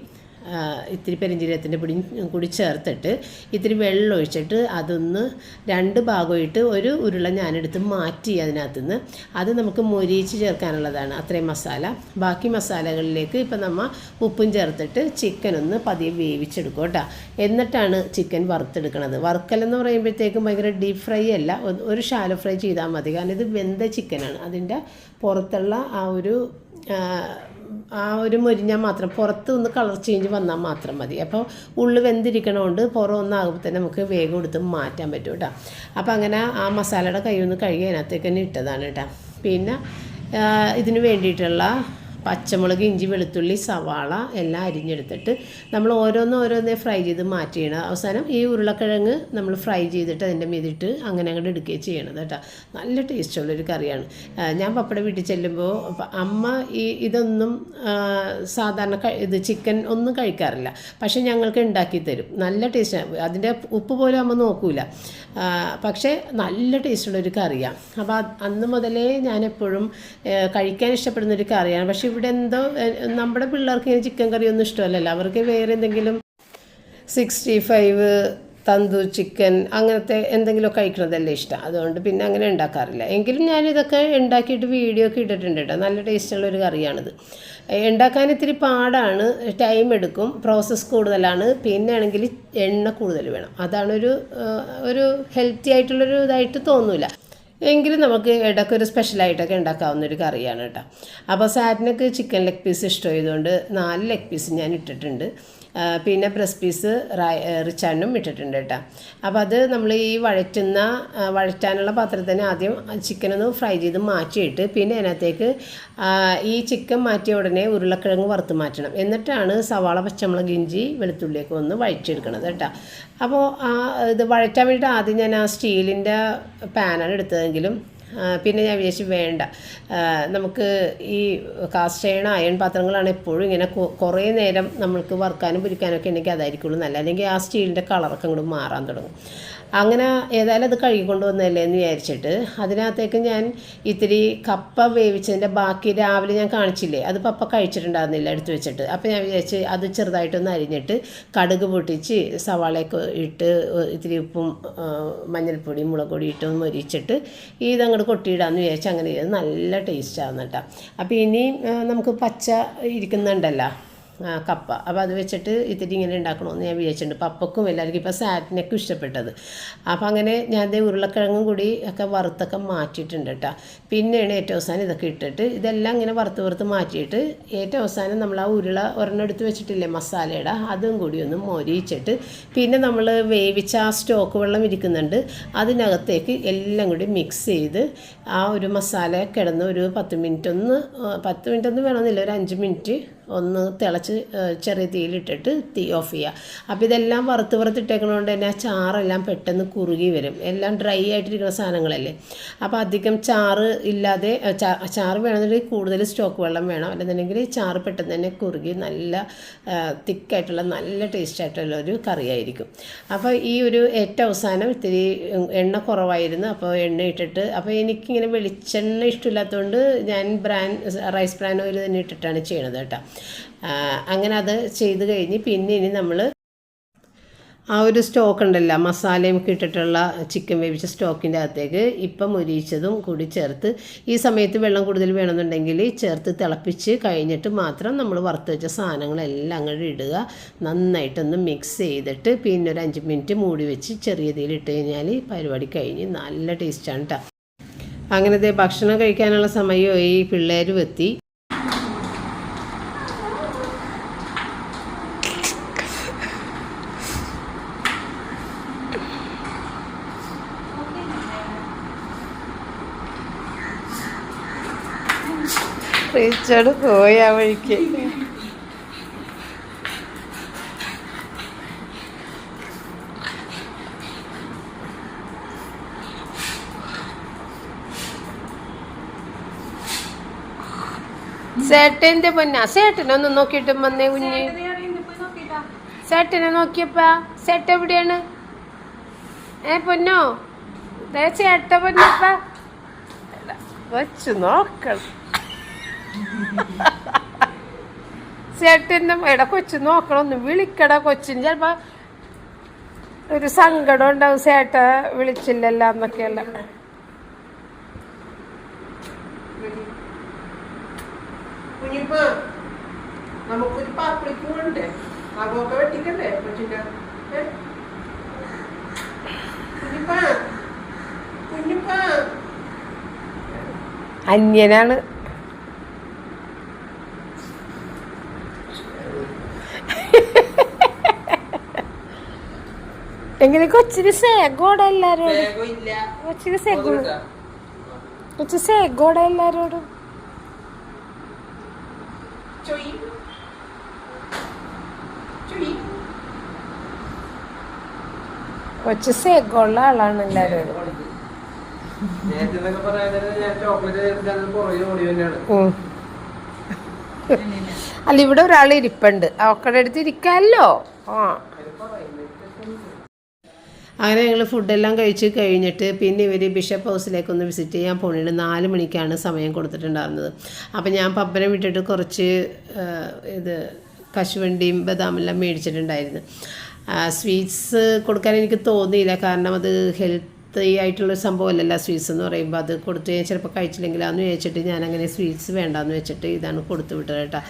ഇത്തിരി പെരിഞ്ജീരകത്തിൻ്റെ പൊടിയും കൂടി ചേർത്തിട്ട് ഇത്തിരി വെള്ളം ഒഴിച്ചിട്ട് അതൊന്ന് 2 ഭാഗമായിട്ട് ഒരു ഉരുള ഞാനെടുത്ത് മാറ്റി അതിനകത്തുനിന്ന് അത് നമുക്ക് മൊരിയിച്ച് ചേർക്കാനുള്ളതാണ് അത്രയും മസാല. ബാക്കി മസാലകളിലേക്ക് ഇപ്പം നമ്മൾ ഉപ്പും ചേർത്തിട്ട് ചിക്കൻ ഒന്ന് പതിയെ വേവിച്ചെടുക്കും കേട്ടോ. എന്നിട്ടാണ് ചിക്കൻ വറുത്തെടുക്കുന്നത്. വറുക്കലെന്ന് പറയുമ്പോഴത്തേക്കും ഭയങ്കര ഡീപ്പ് ഫ്രൈ അല്ല, ഒരു ഷാലോ ഫ്രൈ ചെയ്താൽ മതി. കാരണം ഇത് വെന്ത ചിക്കനാണ്. അതിൻ്റെ പുറത്തുള്ള ആ ഒരു മൊരിഞ്ഞാൽ മാത്രം, പുറത്ത് ഒന്ന് കളർ ചേഞ്ച് വന്നാൽ മാത്രം മതി. അപ്പോൾ ഉള്ളു വെന്തിരിക്കണോണ്ട് പുറം ഒന്നാകുമ്പോൾ തന്നെ നമുക്ക് വേഗം എടുത്ത് മാറ്റാൻ പറ്റും കേട്ടോ. അപ്പോൾ അങ്ങനെ ആ മസാലയുടെ കൈ ഒന്ന് കഴുകി അതിനകത്തേക്ക് തന്നെ ഇട്ടതാണ് കേട്ടോ. പിന്നെ ഇതിന് വേണ്ടിയിട്ടുള്ള പച്ചമുളക്, ഇഞ്ചി, വെളുത്തുള്ളി, സവാള എല്ലാം അരിഞ്ഞെടുത്തിട്ട് നമ്മൾ ഓരോന്നേ ഫ്രൈ ചെയ്ത് മാറ്റിയാണ്. അവസാനം ഈ ഉരുളക്കിഴങ്ങ് നമ്മൾ ഫ്രൈ ചെയ്തിട്ട് അതിൻ്റെ മീതിട്ട് അങ്ങനെ അങ്ങോട്ട് എടുക്കുകയും ചെയ്യണത് കേട്ടോ. നല്ല ടേസ്റ്റുള്ളൊരു കറിയാണ്. ഞാൻ പപ്പയുടെ വീട്ടിൽ ചെല്ലുമ്പോൾ അമ്മ ഇതൊന്നും സാധാരണ ഇത് ചിക്കൻ ഒന്നും കഴിക്കാറില്ല. പക്ഷേ ഞങ്ങൾക്ക് ഉണ്ടാക്കി തരും. നല്ല ടേസ്റ്റാണ്. അതിൻ്റെ ഉപ്പ് പോലും അമ്മ നോക്കൂല. പക്ഷേ നല്ല ടേസ്റ്റുള്ളൊരു കറിയാണ്. അപ്പോൾ അന്ന് മുതലേ ഞാനെപ്പോഴും കഴിക്കാൻ ഇഷ്ടപ്പെടുന്നൊരു കറിയാണ്. പക്ഷേ ഇവിടെ എന്തോ നമ്മുടെ പിള്ളേർക്ക് ഇങ്ങനെ ചിക്കൻ കറിയൊന്നും ഇഷ്ടമല്ലല്ലോ. അവർക്ക് വേറെ എന്തെങ്കിലും 65 തന്തൂർ ചിക്കൻ അങ്ങനത്തെ എന്തെങ്കിലും കഴിക്കണതല്ലേ ഇഷ്ടം. അതുകൊണ്ട് പിന്നെ അങ്ങനെ ഉണ്ടാക്കാറില്ല. എങ്കിലും ഞാനിതൊക്കെ ഉണ്ടാക്കിയിട്ട് വീഡിയോ ഒക്കെ ഇട്ടിട്ടുണ്ട് കേട്ടോ. നല്ല ടേസ്റ്റുള്ളൊരു കറിയാണിത്. ഉണ്ടാക്കാൻ ഇത്തിരി പാടാണ്, ടൈം എടുക്കും, പ്രോസസ്സ് കൂടുതലാണ്. പിന്നെ ആണെങ്കിൽ എണ്ണ കൂടുതൽ വേണം. അതാണ് ഒരു ഹെൽത്തി ആയിട്ടുള്ളൊരു ഇതായിട്ട് തോന്നില്ല. എങ്കിലും നമുക്ക് ഇടയ്ക്കൊരു സ്പെഷ്യലായിട്ടൊക്കെ ഉണ്ടാക്കാവുന്നൊരു കറിയാണ് കേട്ടോ. അപ്പോൾ സാറ്റിനൊക്കെ ചിക്കൻ ലെഗ് പീസ് ഇഷ്ടമായതുകൊണ്ട് 4 ലെഗ് പീസ് ഞാൻ ഇട്ടിട്ടുണ്ട്. പിന്നെ ബ്രസ്റ്റ് പീസ് റിച്ചാണ്ടും ഇട്ടിട്ടുണ്ട് കേട്ടോ. അപ്പോൾ അത് നമ്മൾ ഈ വഴറ്റാനുള്ള പാത്രത്തിന് ആദ്യം ചിക്കനൊന്ന് ഫ്രൈ ചെയ്ത് മാറ്റിയിട്ട് പിന്നെ അതിനകത്തേക്ക് ഈ ചിക്കൻ മാറ്റിയ ഉടനെ ഉരുളക്കിഴങ്ങ് വറുത്ത് മാറ്റണം. എന്നിട്ടാണ് സവാള, പച്ചമുളക്, ഇഞ്ചി, വെളുത്തുള്ളിയൊക്കെ ഒന്ന് വഴറ്റിയെടുക്കണത് കേട്ടോ. അപ്പോൾ ഇത് വഴറ്റാൻ വേണ്ടിയിട്ട് ആദ്യം ഞാൻ ആ സ്റ്റീലിൻ്റെ പാനാണ് എടുത്തതെങ്കിലും പിന്നെ ഞാൻ വിചാരിച്ചു വേണ്ട, നമുക്ക് ഈ കാസ്റ്റ് അയൺ അയൺ പാത്രങ്ങളാണ് എപ്പോഴും ഇങ്ങനെ കുറേ നേരം നമ്മൾക്ക് വറുക്കാനും പൊരിക്കാനൊക്കെ ഉണ്ടെങ്കിൽ അതായിരിക്കുള്ളൂ നല്ല. അല്ലെങ്കിൽ ആ സ്റ്റീലിൻ്റെ കളറൊക്കെ അങ്ങോട്ട് മാറാൻ തുടങ്ങും. അങ്ങനെ ഏതായാലും അത് കഴുകിക്കൊണ്ട് വന്നതല്ലേ എന്ന് വിചാരിച്ചിട്ട് അതിനകത്തേക്ക് ഞാൻ ഇത്തിരി കപ്പ വേവിച്ചതിൻ്റെ ബാക്കി രാവിലെ ഞാൻ കാണിച്ചില്ലേ, അത് പപ്പ കഴിച്ചിട്ടുണ്ടായിരുന്നില്ല എടുത്തു വെച്ചിട്ട്. അപ്പോൾ ഞാൻ വിചാരിച്ച് അത് ചെറുതായിട്ടൊന്ന് അരിഞ്ഞിട്ട് കടുക് പൊട്ടിച്ച് സവാളയൊക്കെ ഇട്ട് ഇത്തിരി ഉപ്പും മഞ്ഞൾപ്പൊടിയും മുളക് പൊടി ഇട്ടൊന്ന് മൊരിച്ചിട്ട് ഇതങ്ങോട്ട് കൊട്ടിയിടാമെന്ന് വിചാരിച്ച് അങ്ങനെ ചെയ്ത് നല്ല ടേസ്റ്റാണ് കേട്ടോ. അപ്പോൾ ഇനി നമുക്ക് പച്ച ഇരിക്കുന്നുണ്ടല്ലോ കപ്പ, അപ്പോൾ അത് വെച്ചിട്ട് ഇത്തിരി ഇങ്ങനെ ഉണ്ടാക്കണമെന്ന് ഞാൻ വിചാരിച്ചിട്ടുണ്ട്. പപ്പക്കും എല്ലാവർക്കും ഇപ്പോൾ സാറ്റിനൊക്കെ ഇഷ്ടപ്പെട്ടത്. അപ്പോൾ അങ്ങനെ ഞാൻ അതേ ഉരുളക്കിഴങ്ങും കൂടി ഒക്കെ വറുത്തൊക്കെ മാറ്റിയിട്ടുണ്ട് കേട്ടോ. പിന്നെയാണ് ഏറ്റവും അവസാനം ഇതൊക്കെ ഇട്ടിട്ട് ഇതെല്ലാം ഇങ്ങനെ വറുത്ത് മാറ്റിയിട്ട് ഏറ്റവും അവസാനം നമ്മൾ ആ ഒരെണ്ണം എടുത്ത് വെച്ചിട്ടില്ലേ മസാലയുടെ, അതും കൂടി ഒന്ന് മൊരിയിച്ചിട്ട് പിന്നെ നമ്മൾ വേവിച്ച ആ സ്റ്റോക്ക് വെള്ളം ഇരിക്കുന്നുണ്ട് അതിനകത്തേക്ക് എല്ലാം കൂടി മിക്സ് ചെയ്ത് ആ ഒരു മസാല കിടന്ന് ഒരു 10 മിനിറ്റ് ഒന്നും വേണമെന്നില്ല, ഒരു 5 മിനിറ്റ് ഒന്ന് തിളച്ച് ചെറിയ തീയിലിട്ടിട്ട് തീ ഓഫ് ചെയ്യുക. അപ്പോൾ ഇതെല്ലാം വറുത്തിട്ടേക്കണോണ്ട് തന്നെ ആ ചാറെല്ലാം പെട്ടെന്ന് കുറുകി വരും. എല്ലാം ഡ്രൈ ആയിട്ടിരിക്കുന്ന സാധനങ്ങളല്ലേ. അപ്പോൾ അധികം ചാറ് ഇല്ലാതെ ചാറ് വേണമെന്നുണ്ടെങ്കിൽ കൂടുതൽ സ്റ്റോക്ക് വെള്ളം വേണം, അല്ലെന്നുണ്ടെങ്കിൽ ചാറ് പെട്ടെന്ന് തന്നെ കുറുകി നല്ല തിക്കായിട്ടുള്ള നല്ല ടേസ്റ്റ് ആയിട്ടുള്ള ഒരു കറിയായിരിക്കും. അപ്പോൾ ഈ ഒരു ഏറ്റവും അവസാനം ഇത്തിരി എണ്ണ കുറവായിരുന്നു, അപ്പോൾ എണ്ണ ഇട്ടിട്ട്, അപ്പോൾ എനിക്കിങ്ങനെ വെളിച്ചെണ്ണ ഇഷ്ടമില്ലാത്തതുകൊണ്ട് ഞാൻ റൈസ് ബ്രാൻ ഓയിൽ തന്നെ ഇട്ടിട്ടാണ് ചെയ്യണത് കേട്ടോ. അങ്ങനെ അത് ചെയ്ത് കഴിഞ്ഞ് പിന്നെ ഇനി നമ്മൾ ആ ഒരു സ്റ്റോക്ക് ഉണ്ടല്ലോ മസാലയും ഇട്ടിട്ടുള്ള ചിക്കൻ വേവിച്ച സ്റ്റോക്കിൻ്റെ അകത്തേക്ക് ഇപ്പം മൊരിയിച്ചതും കൂടി ചേർത്ത്, ഈ സമയത്ത് വെള്ളം കൂടുതൽ വേണമെന്നുണ്ടെങ്കിൽ ചേർത്ത് തിളപ്പിച്ച് കഴിഞ്ഞിട്ട് മാത്രം നമ്മൾ വറുത്ത് വെച്ച സാധനങ്ങളെല്ലാം അങ്ങോട്ട് ഇടുക. നന്നായിട്ടൊന്ന് മിക്സ് ചെയ്തിട്ട് പിന്നെ ഒരു 5 മിനിറ്റ് മൂടി വെച്ച് ചെറിയ തീയിൽ ഇട്ട് കഴിഞ്ഞാൽ പരിപാടി കഴിഞ്ഞ് നല്ല ടേസ്റ്റാണ് കേട്ടോ. അങ്ങനത്തെ ഭക്ഷണം കഴിക്കാനുള്ള സമയമായി, പിള്ളേരും എത്തി. റിച്ചർഡ് പോയി ആ വഴിക്ക്. ചേട്ടൻ്റെ പൊന്നാ, ചേട്ടനൊന്നും നോക്കിയിട്ടും വന്നേ കുഞ്ഞ്. ചേട്ടനെ നോക്കിയപ്പാ, ചേട്ടൻ എവിടെയാണ്? പൊന്നോ, ചേട്ട പൊന്നപ്പ വെച്ച് നോക്കണം. ചേട്ടനും എടാ കൊച്ചു നോക്കണം, ഒന്ന് വിളിക്കടാ. കൊച്ചിന് ചിലപ്പോൾ ഒരു സങ്കടം ഉണ്ടാവും, ചേട്ട വിളിച്ചില്ലല്ലോ എന്നൊക്കെയല്ല. നമുക്കൊരു പാപ്പിളിപ്പൂണ്ടേ, അതൊക്കെ വെട്ടിക്കണ്ടേ കൊച്ചിന്റെ. അന്യനാണ്. എങ്ങനെ കൊച്ചിന് സേഗോടെ എല്ലാരോടും, കൊച്ചിന് കൊച്ചു സേഗോടെ എല്ലാരോടും. കൊച്ചു സേഗോള്ള ആളാണ് എല്ലാരോടും. അല്ല, ഇവിടെ ഒരാൾ ഇരിപ്പുണ്ട്, അവക്കടെ അടുത്ത് ഇരിക്കാമല്ലോ. അങ്ങനെ ഞങ്ങൾ ഫുഡെല്ലാം കഴിച്ച് കഴിഞ്ഞിട്ട് പിന്നെ ഇവർ ബിഷപ്പ് ഹൗസിലേക്കൊന്ന് വിസിറ്റ് ചെയ്യാൻ പോണിട്ട് 4 മണിക്കാണ് സമയം കൊടുത്തിട്ടുണ്ടായിരുന്നത്. അപ്പം ഞാൻ പപ്പനെ വിട്ടിട്ട് കുറച്ച് ഇത് കശുവണ്ടിയും ബദാമെല്ലാം മേടിച്ചിട്ടുണ്ടായിരുന്നു. സ്വീറ്റ്സ് കൊടുക്കാൻ എനിക്ക് തോന്നിയില്ല, കാരണം അത് ഹെൽത്തി ആയിട്ടുള്ളൊരു സംഭവമല്ലല്ലോ സ്വീറ്റ്സ് എന്ന് പറയുമ്പോൾ. അത് കൊടുത്ത് ഞാൻ ചിലപ്പോൾ കഴിച്ചില്ലെങ്കിലാന്ന് വെച്ചിട്ട് ഞാനങ്ങനെ സ്വീറ്റ്സ് വേണ്ടാന്ന് വെച്ചിട്ട് ഇതാണ് കൊടുത്തു വിട്ടത് കേട്ടോ.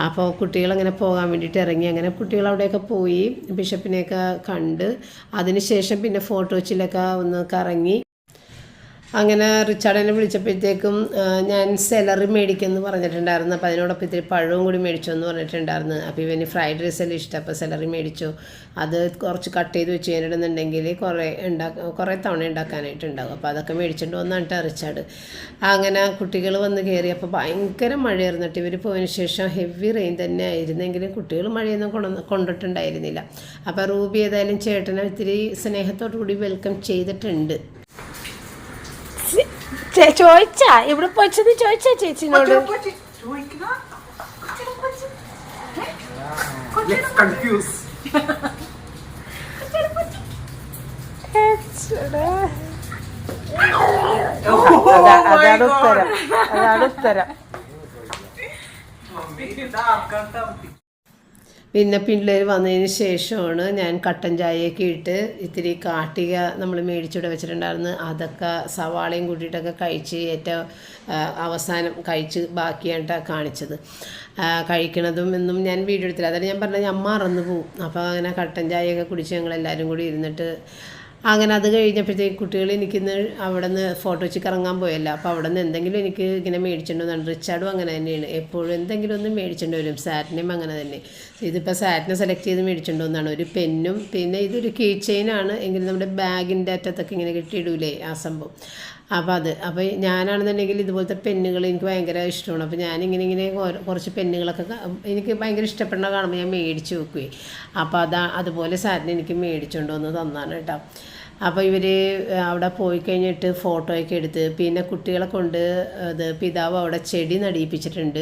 അപ്പോൾ കുട്ടികളങ്ങനെ പോകാൻ വേണ്ടിയിട്ട് ഇറങ്ങി. അങ്ങനെ കുട്ടികൾ അവിടെയൊക്കെ പോയി ബിഷപ്പിനെയൊക്കെ കണ്ട് അതിന് ശേഷം പിന്നെ ഫോർട്ട് കൊച്ചിയിലൊക്കെ ഒന്ന് കറങ്ങി. അങ്ങനെ റിച്ചാർഡിനെ വിളിച്ചപ്പോഴത്തേക്കും ഞാൻ സെലറി മേടിക്കുമെന്ന് പറഞ്ഞിട്ടുണ്ടായിരുന്നു. അപ്പോൾ അതിനോടൊപ്പം ഇത്തിരി പഴവും കൂടി മേടിച്ചു എന്ന് പറഞ്ഞിട്ടുണ്ടായിരുന്നു. അപ്പോൾ ഇവന് ഫ്രൈഡ് റൈസ് എല്ലാം ഇഷ്ടം, അപ്പോൾ സെലറി മേടിച്ചു. അത് കുറച്ച് കട്ട് ചെയ്ത് വെച്ച് കഴിഞ്ഞിട്ടുണ്ടെങ്കിൽ കുറേ തവണ ഉണ്ടാക്കാനായിട്ടുണ്ടാകും. അപ്പോൾ അതൊക്കെ മേടിച്ചിട്ട് വന്നിട്ട് റിച്ചാർഡ്. അങ്ങനെ കുട്ടികൾ വന്ന് കയറി. അപ്പോൾ ഭയങ്കര മഴയായിരുന്നു കേട്ടോ. ഇവർ പോയതിന് ശേഷം ഹെവി റെയിൻ തന്നെ ആയിരുന്നെങ്കിലും കുട്ടികൾ മഴയൊന്നും കൊണ്ടിട്ടുണ്ടായിരുന്നില്ല. അപ്പോൾ റൂബി ഏതായാലും ചേട്ടനെ ഇത്തിരി സ്നേഹത്തോടു കൂടി വെൽക്കം ചെയ്തിട്ടുണ്ട്. ചോദിച്ചാ ഇവിടെ പോച്ചത് ചോദിച്ചാ ചേച്ചിനോട്. അതാണ് ഉത്തരം. പിന്നെ പിള്ളേർ വന്നതിന് ശേഷമാണ് ഞാൻ കട്ടൻ ചായയൊക്കെ ഇട്ട് ഇത്തിരി കാട്ടിക നമ്മൾ മേടിച്ചിവിടെ വെച്ചിട്ടുണ്ടായിരുന്നു. അതൊക്കെ സവാളയും കൂട്ടിയിട്ടൊക്കെ കഴിച്ച് ഏറ്റവും അവസാനം കഴിച്ച് ബാക്കിയായിട്ടാണ് കാണിച്ചത്. കഴിക്കണതും എന്നും ഞാൻ വീഡിയോ എടുത്തില്ല, അതാണ് ഞാൻ പറഞ്ഞത്, ഞാൻ മറന്നു പോവും. അപ്പോൾ അങ്ങനെ കട്ടൻ ചായയൊക്കെ കുടിച്ച് ഞങ്ങളെല്ലാവരും കൂടി ഇരുന്നിട്ട് അങ്ങനെ അത് കഴിഞ്ഞപ്പോഴത്തേക്ക് കുട്ടികൾ എനിക്കിന്ന് അവിടെ നിന്ന് ഫോട്ടോ വെച്ച് കറങ്ങാൻ പോയല്ലോ. അപ്പോൾ അവിടെ നിന്ന് എന്തെങ്കിലും എനിക്ക് ഇങ്ങനെ മേടിച്ചിട്ടുണ്ടെന്നാണ്. റിച്ചാർഡും അങ്ങനെ തന്നെയാണ്, എപ്പോഴും എന്തെങ്കിലും ഒന്ന് മേടിച്ചിട്ട് വരും. സാറ്റിനെയും അങ്ങനെ തന്നെ. ഇതിപ്പോൾ സാറ്റിനെ സെലക്ട് ചെയ്ത് മേടിച്ചിട്ടുണ്ടെന്നാണ്. ഒരു പെന്നും പിന്നെ ഇതൊരു കീ ചെയിനാണ്, എങ്കിലും നമ്മുടെ ബാഗിൻ്റെ അറ്റത്തൊക്കെ ഇങ്ങനെ കെട്ടിയിടൂലേ ആ സംഭവം. അപ്പോൾ ഞാനാണെന്നുണ്ടെങ്കിൽ ഇതുപോലത്തെ പെന്നുകൾ എനിക്ക് ഭയങ്കര ഇഷ്ടമാണ്. അപ്പോൾ ഞാനിങ്ങനെ കുറച്ച് പെന്നുകളൊക്കെ എനിക്ക് ഭയങ്കര ഇഷ്ടപ്പെടുന്ന കാണുമ്പോൾ ഞാൻ മേടിച്ച് വെക്കുകയെ. അപ്പോൾ അതുപോലെ സാറ്റിന് എനിക്ക് മേടിച്ചുകൊണ്ട് വന്ന് തന്നാണ് കേട്ടോ. അപ്പോൾ ഇവർ അവിടെ പോയി കഴിഞ്ഞിട്ട് ഫോട്ടോയൊക്കെ എടുത്ത് പിന്നെ കുട്ടികളെ കൊണ്ട് പിതാവ് അവിടെ ചെടി നടിയിപ്പിച്ചിട്ടുണ്ട്.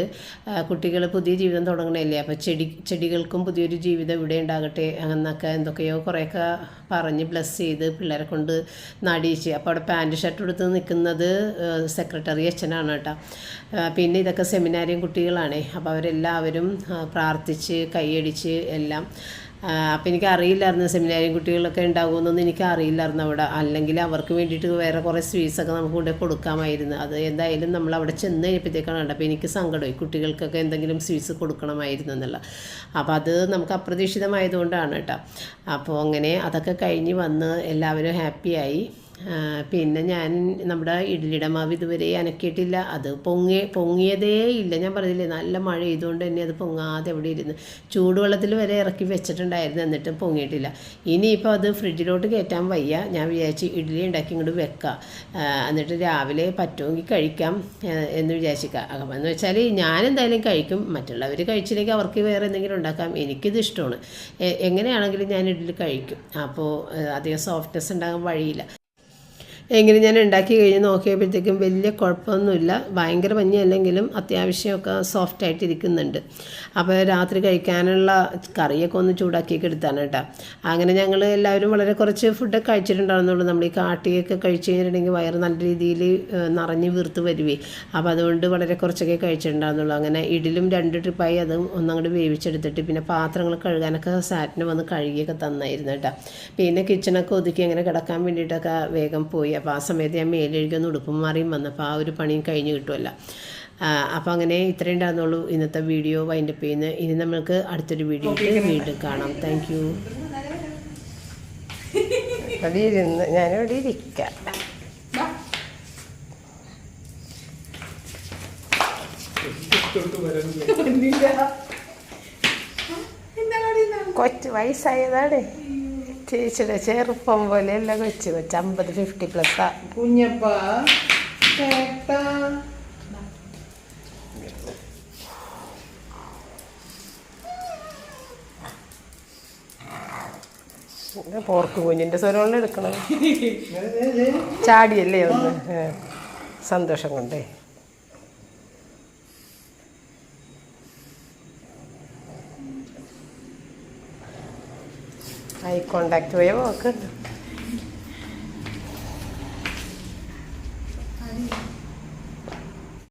കുട്ടികൾ പുതിയ ജീവിതം തുടങ്ങണമല്ലേ, അപ്പോൾ ചെടികൾക്കും പുതിയൊരു ജീവിതം ഇവിടെ ഉണ്ടാകട്ടെ എന്നൊക്കെ എന്തൊക്കെയോ കുറേയൊക്കെ പറഞ്ഞ് ബ്ലസ് ചെയ്ത് പിള്ളേരെ കൊണ്ട് നടിയിച്ച്. അപ്പോൾ അവിടെ പാൻറ്റ് ഷർട്ട് എടുത്ത് നിൽക്കുന്നത് സെക്രട്ടറി അച്ഛനാണ് കേട്ടോ. പിന്നെ ഇതൊക്കെ സെമിനാരിയും കുട്ടികളാണേ. അപ്പോൾ അവരെല്ലാവരും പ്രാർത്ഥിച്ച് കൈയടിച്ച് എല്ലാം. അപ്പോൾ എനിക്കറിയില്ലായിരുന്നു സെമിനാരിയും കുട്ടികളൊക്കെ ഉണ്ടാകുമെന്നൊന്നും എനിക്കറിയില്ലായിരുന്നു അവിടെ. അല്ലെങ്കിൽ അവർക്ക് വേണ്ടിയിട്ട് വേറെ കുറേ സ്വീറ്റ്സൊക്കെ നമുക്ക് കൊണ്ട് കൊടുക്കാമായിരുന്നു. അത് എന്തായാലും നമ്മൾ അവിടെ ചെന്ന് കഴിഞ്ഞപ്പോഴത്തേക്കാണ് കണ്ടത്. അപ്പോൾ എനിക്ക് സങ്കടമായി, കുട്ടികൾക്കൊക്കെ എന്തെങ്കിലും സ്വീറ്റ്സ് കൊടുക്കണമായിരുന്നു എന്നുള്ള. അപ്പോൾ അത് നമുക്ക് അപ്രതീക്ഷിതമായതുകൊണ്ടാണ് കേട്ടോ. അപ്പോൾ അങ്ങനെ അതൊക്കെ കഴിഞ്ഞ് വന്ന് എല്ലാവരും ഹാപ്പിയായി. പിന്നെ ഞാൻ നമ്മുടെ ഇഡ്ഡലിയുടെ മാവ് ഇതുവരെ അനക്കിയിട്ടില്ല. അത് പൊങ്ങിയതേ ഇല്ല. ഞാൻ പറഞ്ഞില്ലേ, നല്ല മഴ ചെയ്തുകൊണ്ട് തന്നെ അത് പൊങ്ങാതെ അവിടെ ഇരുന്ന് ചൂടുവെള്ളത്തിൽ വരെ ഇറക്കി വെച്ചിട്ടുണ്ടായിരുന്നു, എന്നിട്ടും പൊങ്ങിയിട്ടില്ല. ഇനിയിപ്പോൾ അത് ഫ്രിഡ്ജിലോട്ട് കയറ്റാൻ വയ്യ. ഞാൻ വിചാരിച്ച് ഇഡ്ഡലി ഉണ്ടാക്കി ഇങ്ങോട്ട് വെക്കാം, എന്നിട്ട് രാവിലെ പറ്റുമെങ്കിൽ കഴിക്കാം എന്ന് വിചാരിച്ചിക്കാം. എന്ന് വെച്ചാൽ ഞാനെന്തായാലും കഴിക്കും, മറ്റുള്ളവർ കഴിച്ചില്ലെങ്കിൽ അവർക്ക് വേറെ എന്തെങ്കിലും ഉണ്ടാക്കാം. എനിക്കിത് ഇഷ്ടമാണ്. എങ്ങനെയാണെങ്കിലും ഞാൻ ഇഡ്ഡലി കഴിക്കും. അപ്പോൾ അധികം സോഫ്റ്റ്നെസ് ഉണ്ടാകാൻ വഴിയില്ല. എങ്കിലും ഞാൻ ഉണ്ടാക്കി കഴിഞ്ഞ് നോക്കിയപ്പോഴത്തേക്കും വലിയ കുഴപ്പമൊന്നുമില്ല. ഭയങ്കര പഞ്ഞിയല്ലെങ്കിലും അത്യാവശ്യമൊക്കെ സോഫ്റ്റായിട്ട് ഇരിക്കുന്നുണ്ട്. അപ്പോൾ രാത്രി കഴിക്കാനുള്ള കറിയൊക്കെ ഒന്ന് ചൂടാക്കിയൊക്കെ എടുത്താണ് കേട്ടോ. അങ്ങനെ ഞങ്ങൾ എല്ലാവരും വളരെ കുറച്ച് ഫുഡൊക്കെ കഴിച്ചിട്ടുണ്ടായിരുന്നുള്ളൂ. നമ്മൾ ഈ കാട്ടിയൊക്കെ കഴിച്ച് കഴിഞ്ഞിട്ടുണ്ടെങ്കിൽ വയറ് നല്ല രീതിയിൽ നിറഞ്ഞ് വീർത്ത് വരുവേ. അപ്പോൾ അതുകൊണ്ട് വളരെ കുറച്ചൊക്കെ കഴിച്ചിട്ടുണ്ടായിരുന്നുള്ളൂ. അങ്ങനെ ഇഡലും 2 ട്രിപ്പായി അതും ഒന്നങ്ങോട്ട് വേവിച്ചെടുത്തിട്ട് പിന്നെ പാത്രങ്ങൾ കഴുകാനൊക്കെ സാറ്റിന് വന്ന് കഴുകിയൊക്കെ തന്നായിരുന്നു കേട്ടോ. പിന്നെ കിച്ചണൊക്കെ ഒതുക്കി അങ്ങനെ കിടക്കാൻ വേണ്ടിയിട്ടൊക്കെ വേഗം പോയി. അപ്പോൾ ആ സമയത്ത് ഞാൻ മേലെഴുകൊന്ന് ഉടുപ്പും മാറിയും വന്നപ്പോൾ ആ ഒരു പണിയും കഴിഞ്ഞ് കിട്ടുമല്ലോ. അപ്പോൾ അങ്ങനെ ഇത്രയും ഉണ്ടായിരുന്നുള്ളൂ ഇന്നത്തെ വീഡിയോ വൈൻഡപ്പ് ചെയ്യുന്നത്. ഇനി നമുക്ക് അടുത്തൊരു വീഡിയോയിൽ വീണ്ടും കാണാം. Thank you. അവിടെ ഇരുന്ന് ഞാനിവിടെ ഇരിക്കാം. കൊച്ച് വയസ്സായതാണ്. ചേച്ചിയുടെ ചെറുപ്പം പോലെയല്ല കൊച്ച് 50-50+. കുഞ്ഞപ്പ ചേട്ടാ പോർക്ക് കുഞ്ഞിൻ്റെ സ്വരമുള്ള എടുക്കണം. ചാടിയല്ലേ ഒന്ന് സന്തോഷം കൊണ്ടേ. ഐ കോണ്ടാക്ട് പോയ പോക്കുണ്ട്.